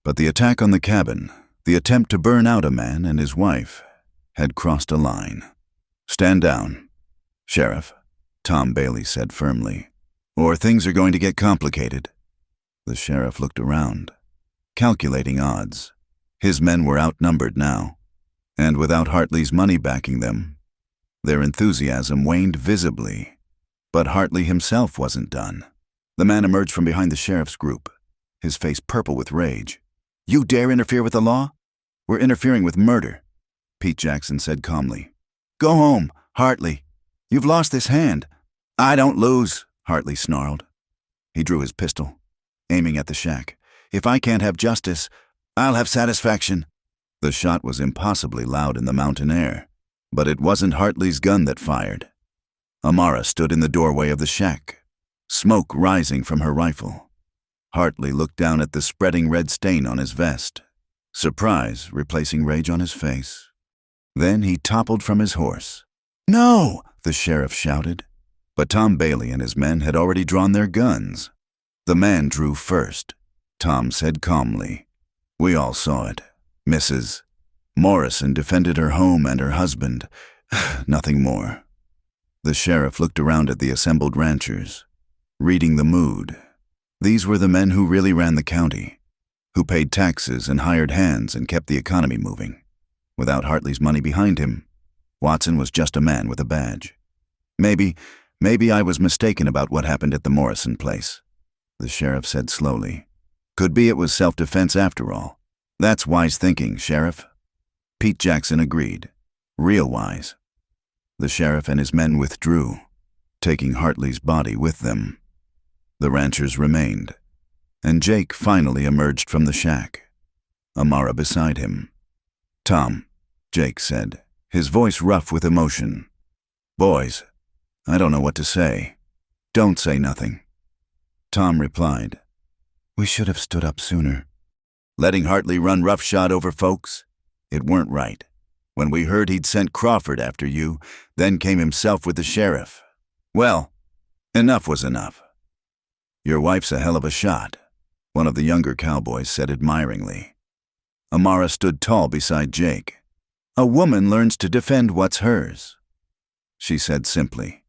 [SPEAKER 1] But the attack on the cabin, the attempt to burn out a man and his wife, had crossed a line. Stand down, Sheriff, Tom Bailey said firmly, or things are going to get complicated. The sheriff looked around, calculating odds. His men were outnumbered now, and without Hartley's money backing them, their enthusiasm waned visibly. But Hartley himself wasn't done. The man emerged from behind the sheriff's group, his face purple with rage. You dare interfere with the law? We're interfering with murder, Pete Jackson said calmly. Go home, Hartley. You've lost this hand. I don't lose, Hartley snarled. He drew his pistol, aiming at the shack. If I can't have justice, I'll have satisfaction. The shot was impossibly loud in the mountain air, but it wasn't Hartley's gun that fired. Amara stood in the doorway of the shack, smoke rising from her rifle. Hartley looked down at the spreading red stain on his vest, surprise replacing rage on his face. Then he toppled from his horse. No, the sheriff shouted. But Tom Bailey and his men had already drawn their guns. The man drew first. Tom said calmly. We all saw it. Mrs. Morrison defended her home and her husband. Nothing more. The sheriff looked around at the assembled ranchers. reading the mood. These were the men who really ran the county, who paid taxes and hired hands and kept the economy moving. Without Hartley's money behind him, Watson was just a man with a badge. Maybe I was mistaken about what happened at the Morrison place, the sheriff said slowly. Could be it was self-defense after all. That's wise thinking, Sheriff. Pete Jackson agreed. Real wise. The sheriff and his men withdrew, taking Hartley's body with them. The ranchers remained, and Jake finally emerged from the shack, Amara beside him. "Tom," Jake said, his voice rough with emotion. "Boys, I don't know what to say. Don't say nothing." Tom replied, "We should have stood up sooner. Letting Hartley run roughshod over folks? It weren't right. When we heard he'd sent Crawford after you, then came himself with the sheriff. Well, enough was enough." "Your wife's a hell of a shot," one of the younger cowboys said admiringly. Amara stood tall beside Jake. "A woman learns to defend what's hers," she said simply.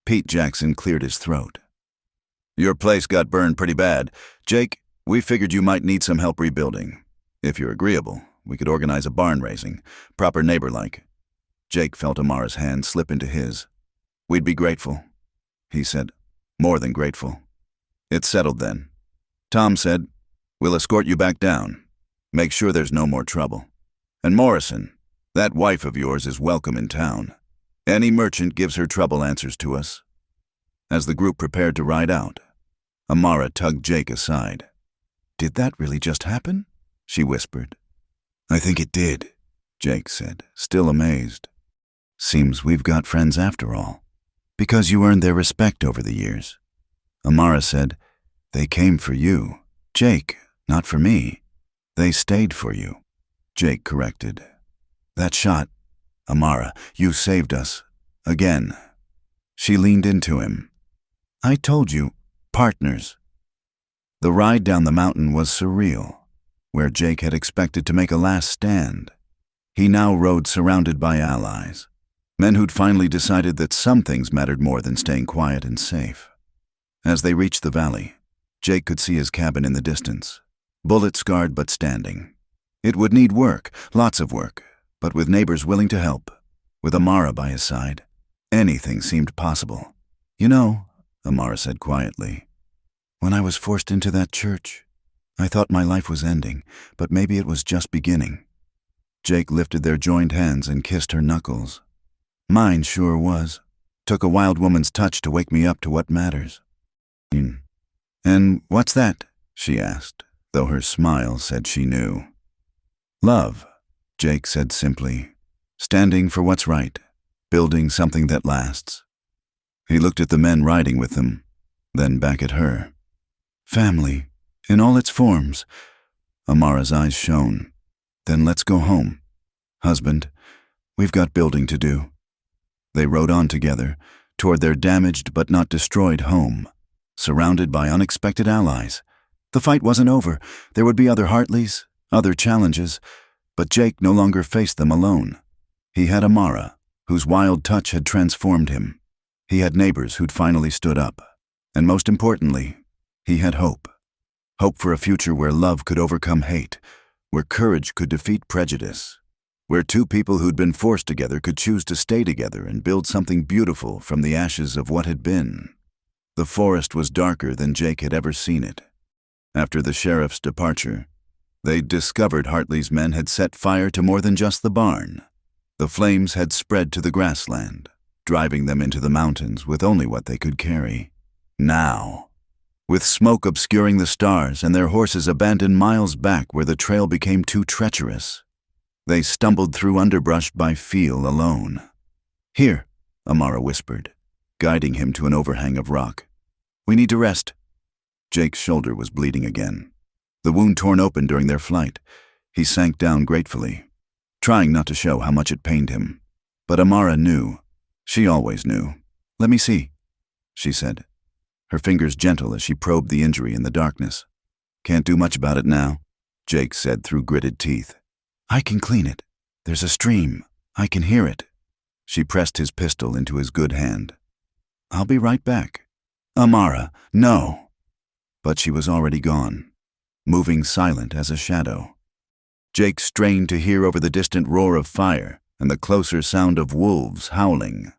[SPEAKER 1] Pete Jackson cleared his throat. "Your place got burned pretty bad. Jake, we figured you might need some help rebuilding. If you're agreeable, we could organize a barn raising, proper neighbor-like." Jake felt Amara's hand slip into his. "We'd be grateful," he said. "More than grateful." "It's settled then." Tom said, "We'll escort you back down. Make sure there's no more trouble. And Morrison, that wife of yours is welcome in town. Any merchant gives her trouble answers to us." As the group prepared to ride out, Amara tugged Jake aside. "Did that really just happen?" she whispered. "I think it did," Jake said, still amazed. "Seems we've got friends after all. Because you earned their respect over the years." Amara said, "They came for you, Jake, not for me. They stayed for you," Jake corrected. "That shot, Amara, you saved us. Again." She leaned into him. "I told you, partners." The ride down the mountain was surreal. Where Jake had expected to make a last stand, he now rode surrounded by allies, men who'd finally decided that some things mattered more than staying quiet and safe. As they reached the valley, Jake could see his cabin in the distance, bullet-scarred but standing. It would need work, lots of work, but with neighbors willing to help, with Amara by his side, anything seemed possible. "You know," Amara said quietly, "when I was forced into that church, I thought my life was ending, but maybe it was just beginning." Jake lifted their joined hands and kissed her knuckles. "Mine sure was. Took a wild woman's touch to wake me up to what matters." "And what's that?" she asked, though her smile said she knew. "Love," Jake said simply. "Standing for what's right, building something that lasts." He looked at the men riding with them, then back at her. "Family, in all its forms." Amara's eyes shone. "Then let's go home. Husband, we've got building to do." They rode on together, toward their damaged but not destroyed home, surrounded by unexpected allies. The fight wasn't over. There would be other Hartleys, other challenges, but Jake no longer faced them alone. He had Amara, whose wild touch had transformed him. He had neighbors who'd finally stood up. And most importantly, he had hope. Hope for a future where love could overcome hate, where courage could defeat prejudice, where two people who'd been forced together could choose to stay together and build something beautiful from the ashes of what had been. The forest was darker than Jake had ever seen it. After the sheriff's departure, they'd discovered Hartley's men had set fire to more than just the barn. The flames had spread to the grassland, driving them into the mountains with only what they could carry. Now, with smoke obscuring the stars and their horses abandoned miles back where the trail became too treacherous, they stumbled through underbrush by feel alone. "Here," Amara whispered, guiding him to an overhang of rock. "We need to rest." Jake's shoulder was bleeding again, the wound torn open during their flight. He sank down gratefully, trying not to show how much it pained him. But Amara knew. She always knew. "Let me see," she said, her fingers gentle as she probed the injury in the darkness. "Can't do much about it now," Jake said through gritted teeth. "I can clean it. There's a stream. I can hear it." She pressed his pistol into his good hand. "I'll be right back." Amara, no. But she was already gone, moving silent as a shadow. Jake strained to hear over the distant roar of fire and the closer sound of wolves howling.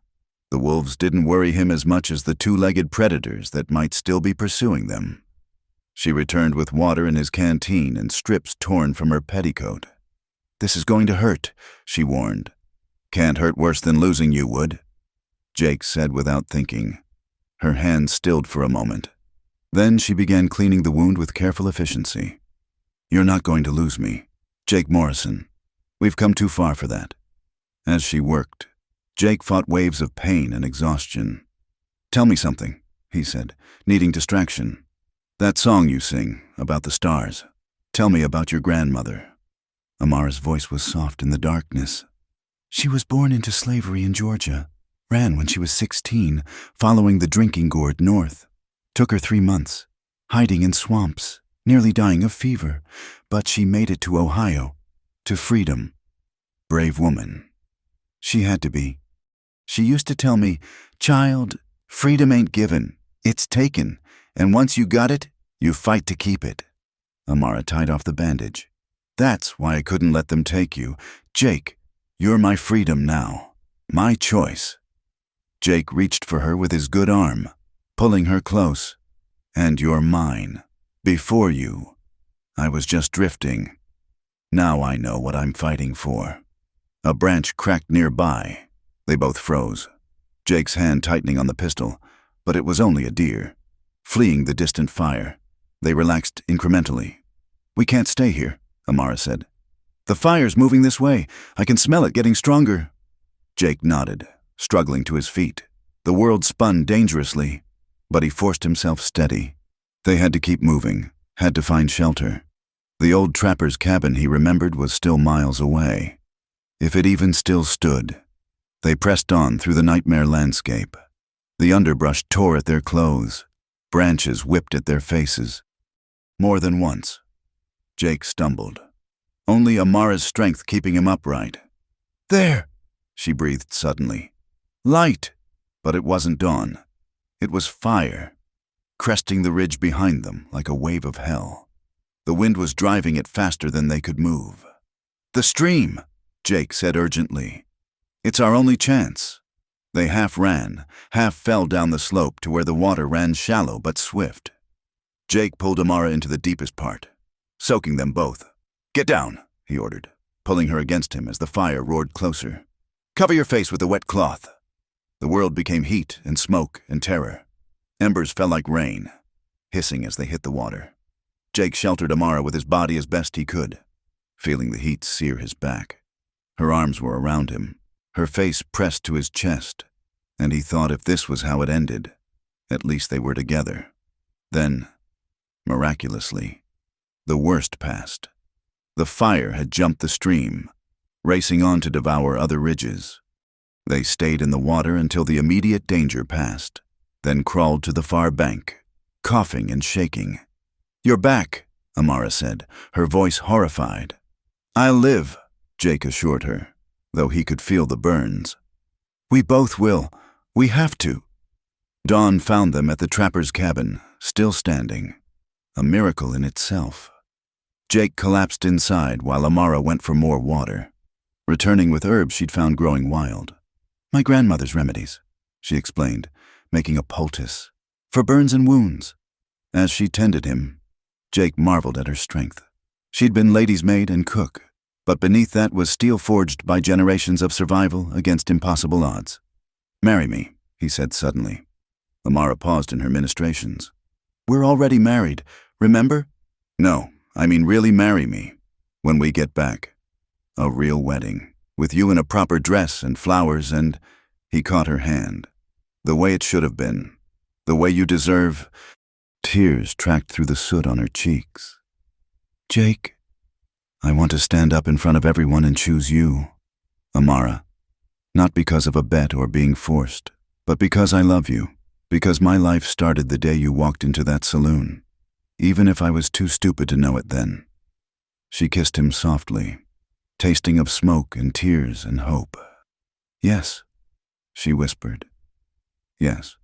[SPEAKER 1] The wolves didn't worry him as much as the two-legged predators that might still be pursuing them. She returned with water in his canteen and strips torn from her petticoat. "This is going to hurt," she warned. "Can't hurt worse than losing you would," Jake said without thinking. Her hand stilled for a moment. Then she began cleaning the wound with careful efficiency. "You're not going to lose me, Jake Morrison. We've come too far for that." As she worked, Jake fought waves of pain and exhaustion. "Tell me something," he said, needing distraction. "That song you sing, about the stars. Tell me about your grandmother." Amara's voice was soft in the darkness. "She was born into slavery in Georgia. Ran when she was 16, following the drinking gourd north. Took her 3 months, hiding in swamps, nearly dying of fever, but she made it to Ohio, to freedom. Brave woman. She had to be. She used to tell me, 'Child, freedom ain't given, it's taken, and once you got it, you fight to keep it.'" Amara tied off the bandage. "That's why I couldn't let them take you. Jake, you're my freedom now. My choice." Jake reached for her with his good arm, pulling her close. "And you're mine. Before you, I was just drifting. Now I know what I'm fighting for." A branch cracked nearby. They both froze, Jake's hand tightening on the pistol, but it was only a deer. Fleeing the distant fire, they relaxed incrementally. "We can't stay here," Amara said. "The fire's moving this way. I can smell it getting stronger." Jake nodded, struggling to his feet. The world spun dangerously, but he forced himself steady. They had to keep moving, had to find shelter. The old trapper's cabin, he remembered, was still miles away. If it even still stood. They pressed on through the nightmare landscape. The underbrush tore at their clothes. Branches whipped at their faces. More than once, Jake stumbled, only Amara's strength keeping him upright. "There," she breathed suddenly. "Light!" But it wasn't dawn. It was fire, cresting the ridge behind them like a wave of hell. The wind was driving it faster than they could move. "The stream," Jake said urgently. "It's our only chance." They half ran, half fell down the slope to where the water ran shallow but swift. Jake pulled Amara into the deepest part, soaking them both. "Get down," he ordered, pulling her against him as the fire roared closer. "Cover your face with a wet cloth." The world became heat and smoke and terror. Embers fell like rain, hissing as they hit the water. Jake sheltered Amara with his body as best he could, feeling the heat sear his back. Her arms were around him, her face pressed to his chest, and he thought if this was how it ended, at least they were together. Then, miraculously, the worst passed. The fire had jumped the stream, racing on to devour other ridges. They stayed in the water until the immediate danger passed, then crawled to the far bank, coughing and shaking. "You're back," Amara said, her voice horrified. "I'll live," Jake assured her, though he could feel the burns. "We both will. We have to." Dawn found them at the trapper's cabin, still standing. A miracle in itself. Jake collapsed inside while Amara went for more water, returning with herbs she'd found growing wild. "My grandmother's remedies," she explained, making a poultice, "for burns and wounds." As she tended him, Jake marveled at her strength. She'd been lady's maid and cook, but beneath that was steel forged by generations of survival against impossible odds. "Marry me," he said suddenly. Amara paused in her ministrations. "We're already married, remember?" "No, I mean really marry me. When we get back. A real wedding, with you in a proper dress and flowers and—" He caught her hand. "The way it should have been. The way you deserve—" Tears tracked through the soot on her cheeks. "Jake, I want to stand up in front of everyone and choose you, Amara. Not because of a bet or being forced, but because I love you. Because my life started the day you walked into that saloon, even if I was too stupid to know it then." She kissed him softly, tasting of smoke and tears and hope. "Yes," she whispered. "Yes."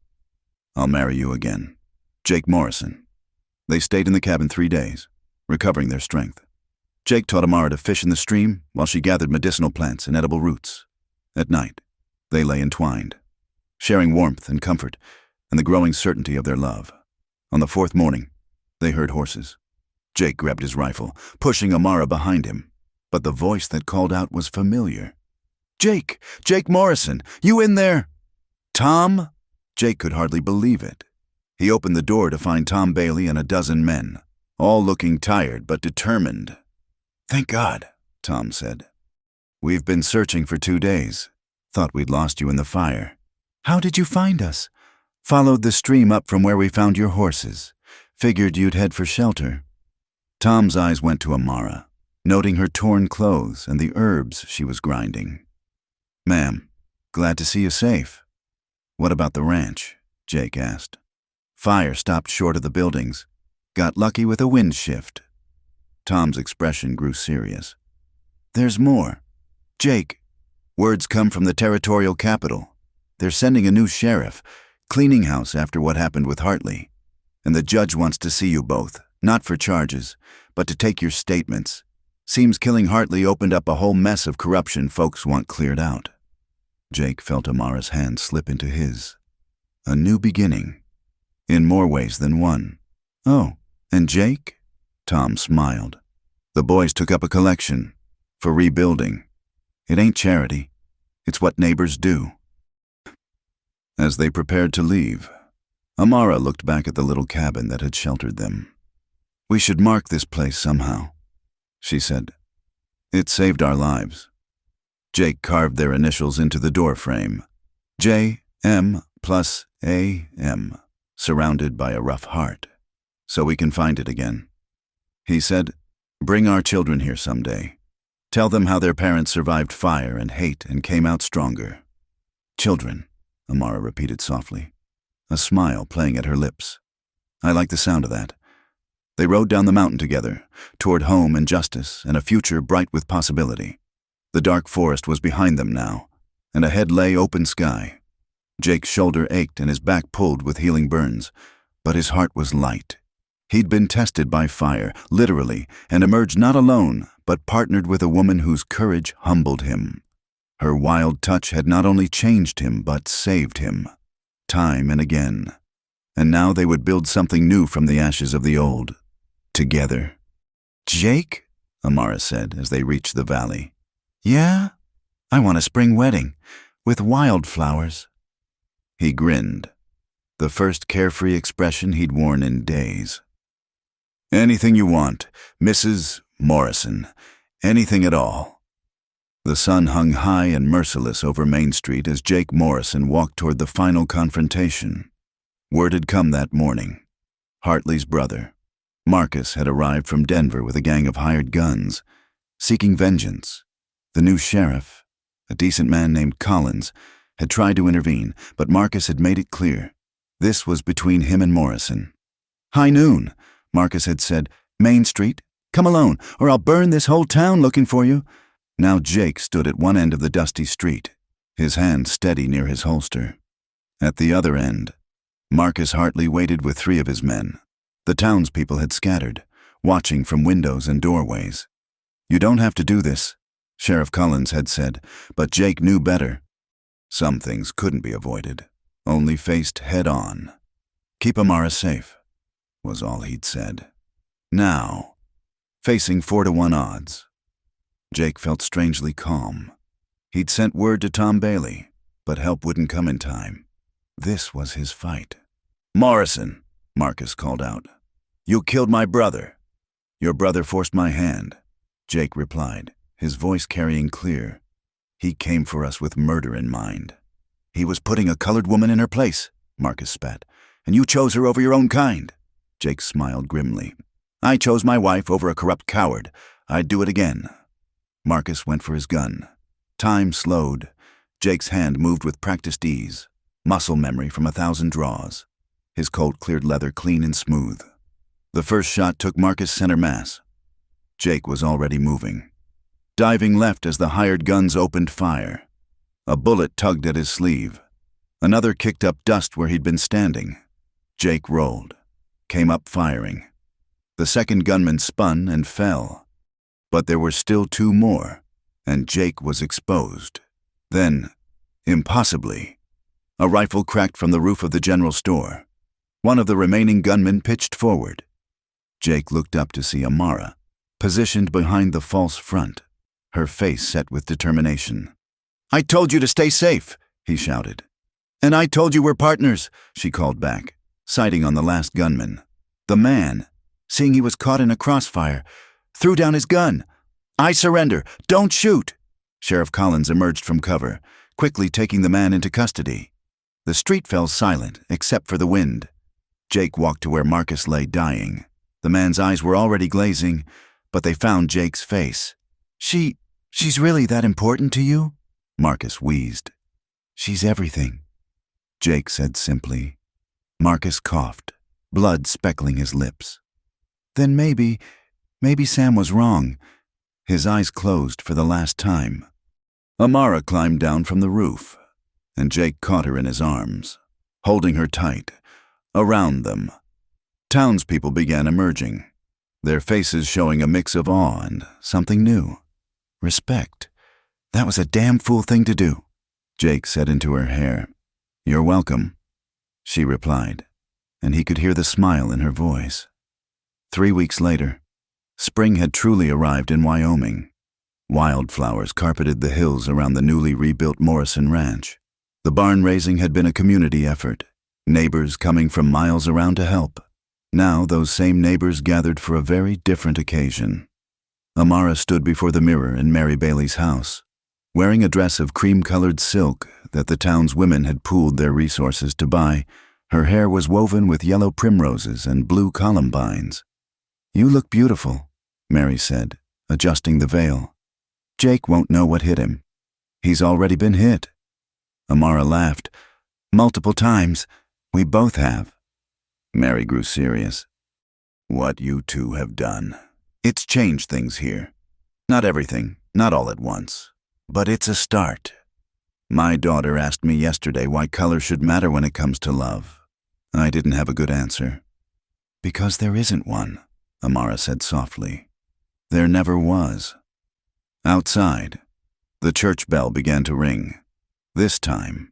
[SPEAKER 1] I'll marry you again. Jake Morrison. They stayed in the cabin 3 days, recovering their strength. Jake taught Amara to fish in the stream while she gathered medicinal plants and edible roots. At night, they lay entwined, sharing warmth and comfort and the growing certainty of their love. On the 4th morning, they heard horses. Jake grabbed his rifle, pushing Amara behind him, but the voice that called out was familiar. "Jake! Jake Morrison! You in there?" "Tom?" Jake could hardly believe it. He opened the door to find Tom Bailey and a dozen men, all looking tired but determined. "Thank God," Tom said. "We've been searching for 2 days. Thought we'd lost you in the fire." "How did you find us?" "Followed the stream up from where we found your horses. Figured you'd head for shelter." Tom's eyes went to Amara, noting her torn clothes and the herbs she was grinding. "Ma'am, glad to see you safe." "What about the ranch?" Jake asked. "Fire stopped short of the buildings. Got lucky with a wind shift." Tom's expression grew serious. "There's more. Jake, words come from the territorial capital. They're sending a new sheriff, cleaning house after what happened with Hartley. And the judge wants to see you both, not for charges, but to take your statements. Seems killing Hartley opened up a whole mess of corruption folks want cleared out." Jake felt Amara's hand slip into his. A new beginning. In more ways than one. "Oh, and Jake?" Tom smiled. "The boys took up a collection. For rebuilding. It ain't charity. It's what neighbors do." As they prepared to leave, Amara looked back at the little cabin that had sheltered them. "We should mark this place somehow," she said. "It saved our lives." Jake carved their initials into the door frame. J.M. plus A.M., surrounded by a rough heart. "So we can find it again." He said, "Bring our children here someday. Tell them how their parents survived fire and hate and came out stronger." "Children," Amara repeated softly, a smile playing at her lips. "I like the sound of that." They rode down the mountain together, toward home and justice and a future bright with possibility. The dark forest was behind them now, and ahead lay open sky. Jake's shoulder ached and his back pulled with healing burns, but his heart was light. He'd been tested by fire, literally, and emerged not alone, but partnered with a woman whose courage humbled him. Her wild touch had not only changed him, but saved him, time and again. And now they would build something new from the ashes of the old, together. "Jake?" Amara said as they reached the valley. "Yeah? I want a spring wedding, with wildflowers." He grinned, the first carefree expression he'd worn in days. "Anything you want, Mrs. Morrison. Anything at all." The sun hung high and merciless over Main Street as Jake Morrison walked toward the final confrontation. Word had come that morning. Hartley's brother, Marcus, had arrived from Denver with a gang of hired guns, seeking vengeance. The new sheriff, a decent man named Collins, had tried to intervene, but Marcus had made it clear. This was between him and Morrison. "High noon," Marcus had said. "Main Street. Come alone, or I'll burn this whole town looking for you." Now Jake stood at one end of the dusty street, his hand steady near his holster. At the other end, Marcus Hartley waited with 3 of his men. The townspeople had scattered, watching from windows and doorways. "You don't have to do this," Sheriff Collins had said, but Jake knew better. Some things couldn't be avoided, only faced head-on. "Keep Amara safe," was all he'd said. Now, facing 4-to-1 odds, Jake felt strangely calm. He'd sent word to Tom Bailey, but help wouldn't come in time. This was his fight. "Morrison," Marcus called out. "You killed my brother." "Your brother forced my hand," Jake replied, his voice carrying clear. "He came for us with murder in mind." "He was putting a colored woman in her place," Marcus spat. "And you chose her over your own kind." Jake smiled grimly. "I chose my wife over a corrupt coward. I'd do it again." Marcus went for his gun. Time slowed. Jake's hand moved with practiced ease, muscle memory from 1,000 draws. His Colt cleared leather clean and smooth. The first shot took Marcus center mass. Jake was already moving, diving left as the hired guns opened fire. A bullet tugged at his sleeve. Another kicked up dust where he'd been standing. Jake rolled, came up firing. The second gunman spun and fell. But there were still two more, and Jake was exposed. Then, impossibly, a rifle cracked from the roof of the general store. One of the remaining gunmen pitched forward. Jake looked up to see Amara, positioned behind the false front, her face set with determination. "I told you to stay safe," he shouted. "And I told you we're partners," she called back, sighting on the last gunman. The man, seeing he was caught in a crossfire, threw down his gun. "I surrender. Don't shoot." Sheriff Collins emerged from cover, quickly taking the man into custody. The street fell silent, except for the wind. Jake walked to where Marcus lay dying. The man's eyes were already glazing, but they found Jake's face. She's really that important to you?" Marcus wheezed. "She's everything," Jake said simply. Marcus coughed, blood speckling his lips. "Then maybe Sam was wrong." His eyes closed for the last time. Amara climbed down from the roof, and Jake caught her in his arms, holding her tight. Around them, townspeople began emerging, their faces showing a mix of awe and something new. Respect. "That was a damn fool thing to do," Jake said into her hair. "You're welcome," she replied, and he could hear the smile in her voice. 3 weeks later, spring had truly arrived in Wyoming. Wildflowers carpeted the hills around the newly rebuilt Morrison Ranch. The barn raising had been a community effort, neighbors coming from miles around to help. Now those same neighbors gathered for a very different occasion. Amara stood before the mirror in Mary Bailey's house, wearing a dress of cream-colored silk that the town's women had pooled their resources to buy. Her hair was woven with yellow primroses and blue columbines. "You look beautiful," Mary said, adjusting the veil. "Jake won't know what hit him. He's already been hit." Amara laughed. "Multiple times. We both have." Mary grew serious. "What you two have done. It's changed things here. Not everything, not all at once. But it's a start. My daughter asked me yesterday why color should matter when it comes to love. I didn't have a good answer." "Because there isn't one," Amara said softly. "There never was." Outside, the church bell began to ring. This time,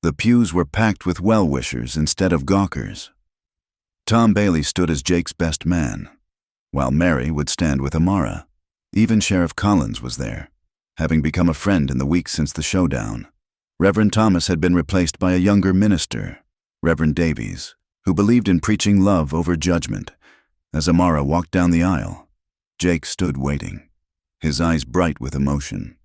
[SPEAKER 1] the pews were packed with well-wishers instead of gawkers. Tom Bailey stood as Jake's best man, while Mary would stand with Amara. Even Sheriff Collins was there, having become a friend in the weeks since the showdown. Reverend Thomas had been replaced by a younger minister, Reverend Davies, who believed in preaching love over judgment. As Amara walked down the aisle, Jake stood waiting, his eyes bright with emotion.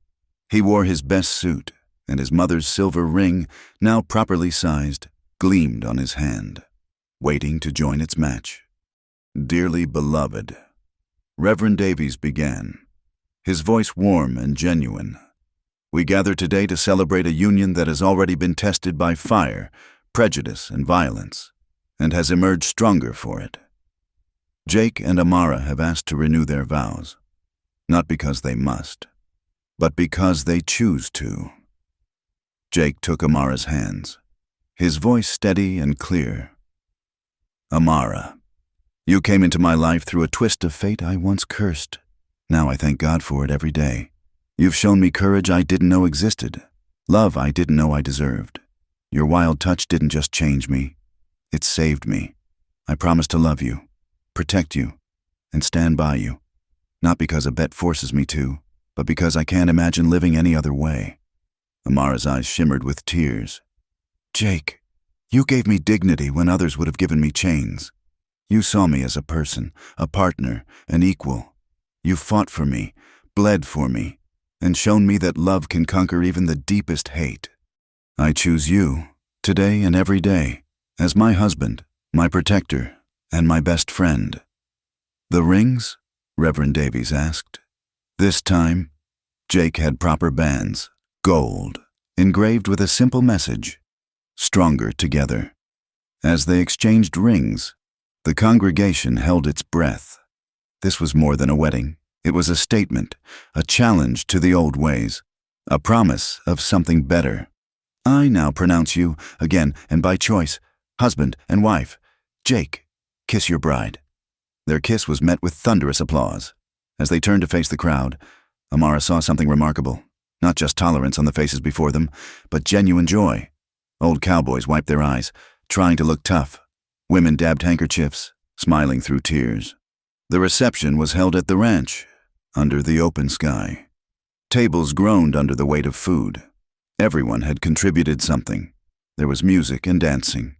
[SPEAKER 1] He wore his best suit, and his mother's silver ring, now properly sized, gleamed on his hand, waiting to join its match. "Dearly beloved," Reverend Davies began, his voice warm and genuine. "We gather today to celebrate a union that has already been tested by fire, prejudice, and violence, and has emerged stronger for it. Jake and Amara have asked to renew their vows, not because they must, but because they choose to." Jake took Amara's hands, his voice steady and clear. "Amara, you came into my life through a twist of fate I once cursed. Now I thank God for it every day. You've shown me courage I didn't know existed, love I didn't know I deserved. Your wild touch didn't just change me, it saved me. I promise to love you, protect you, and stand by you, not because a bet forces me to, but because I can't imagine living any other way." Amara's eyes shimmered with tears. "Jake, you gave me dignity when others would have given me chains. You saw me as a person, a partner, an equal. You fought for me, bled for me, and shown me that love can conquer even the deepest hate. I choose you, today and every day, as my husband, my protector, and my best friend." "The rings?" Reverend Davies asked. This time, Jake had proper bands, gold, engraved with a simple message: "Stronger together." As they exchanged rings, the congregation held its breath. This was more than a wedding. It was a statement, a challenge to the old ways, a promise of something better. I now pronounce you, again and by choice, husband and wife. Jake, kiss your bride." Their kiss was met with thunderous applause. As they turned to face the crowd, Amara saw something remarkable. Not just tolerance on the faces before them, but genuine joy. Old cowboys wiped their eyes, trying to look tough. Women dabbed handkerchiefs, smiling through tears. The reception was held at the ranch, under the open sky. Tables groaned under the weight of food. Everyone had contributed something. There was music and dancing.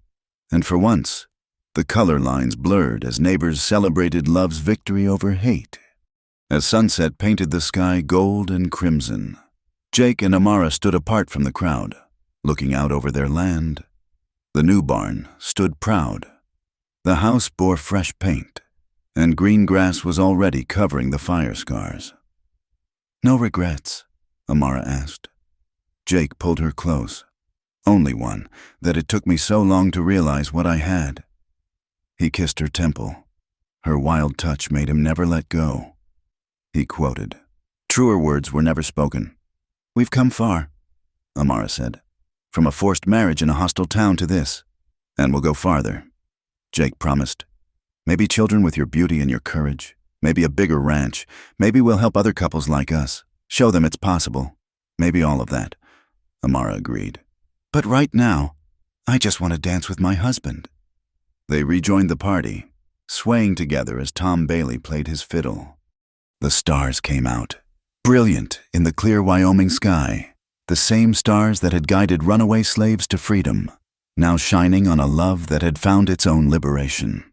[SPEAKER 1] And for once, the color lines blurred as neighbors celebrated love's victory over hate. As sunset painted the sky gold and crimson, Jake and Amara stood apart from the crowd, looking out over their land. The new barn stood proud. The house bore fresh paint, and green grass was already covering the fire scars. "No regrets?" Amara asked. Jake pulled her close. "Only one, that it took me so long to realize what I had." He kissed her temple. Her wild touch made him never let go. He quoted. Truer words were never spoken. "We've come far," Amara said. "From a forced marriage in a hostile town to this. And we'll go farther," Jake promised. "Maybe children with your beauty and your courage. Maybe a bigger ranch. Maybe we'll help other couples like us. Show them it's possible. Maybe all of that," Amara agreed. "But right now, I just want to dance with my husband." They rejoined the party, swaying together as Tom Bailey played his fiddle. The stars came out, brilliant in the clear Wyoming sky, the same stars that had guided runaway slaves to freedom, now shining on a love that had found its own liberation.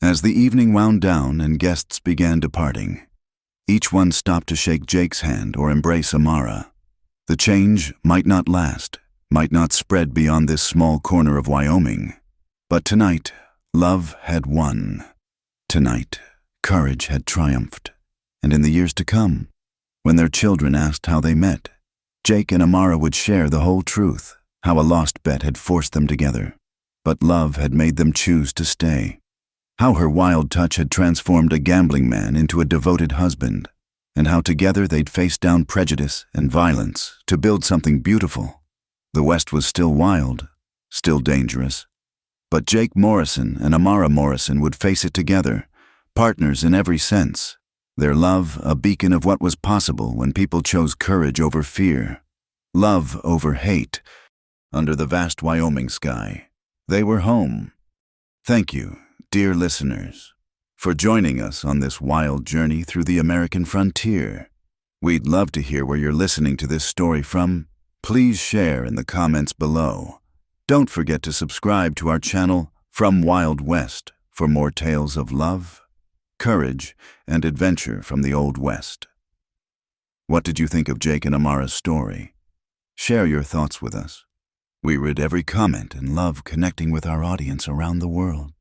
[SPEAKER 1] As the evening wound down and guests began departing, each one stopped to shake Jake's hand or embrace Amara. The change might not last, might not spread beyond this small corner of Wyoming, but tonight, love had won. Tonight, courage had triumphed, and in the years to come, when their children asked how they met, Jake and Amara would share the whole truth, how a lost bet had forced them together, but love had made them choose to stay. How her wild touch had transformed a gambling man into a devoted husband, and how together they'd face down prejudice and violence to build something beautiful. The West was still wild, still dangerous, but Jake Morrison and Amara Morrison would face it together, partners in every sense, their love a beacon of what was possible when people chose courage over fear, love over hate. Under the vast Wyoming sky, they were home. Thank you, dear listeners, for joining us on this wild journey through the American frontier. We'd love to hear where you're listening to this story from. Please share in the comments below. Don't forget to subscribe to our channel From Wild West for more tales of love, courage, and adventure from the Old West. What did you think of Jake and Amara's story? Share your thoughts with us. We read every comment and love connecting with our audience around the world.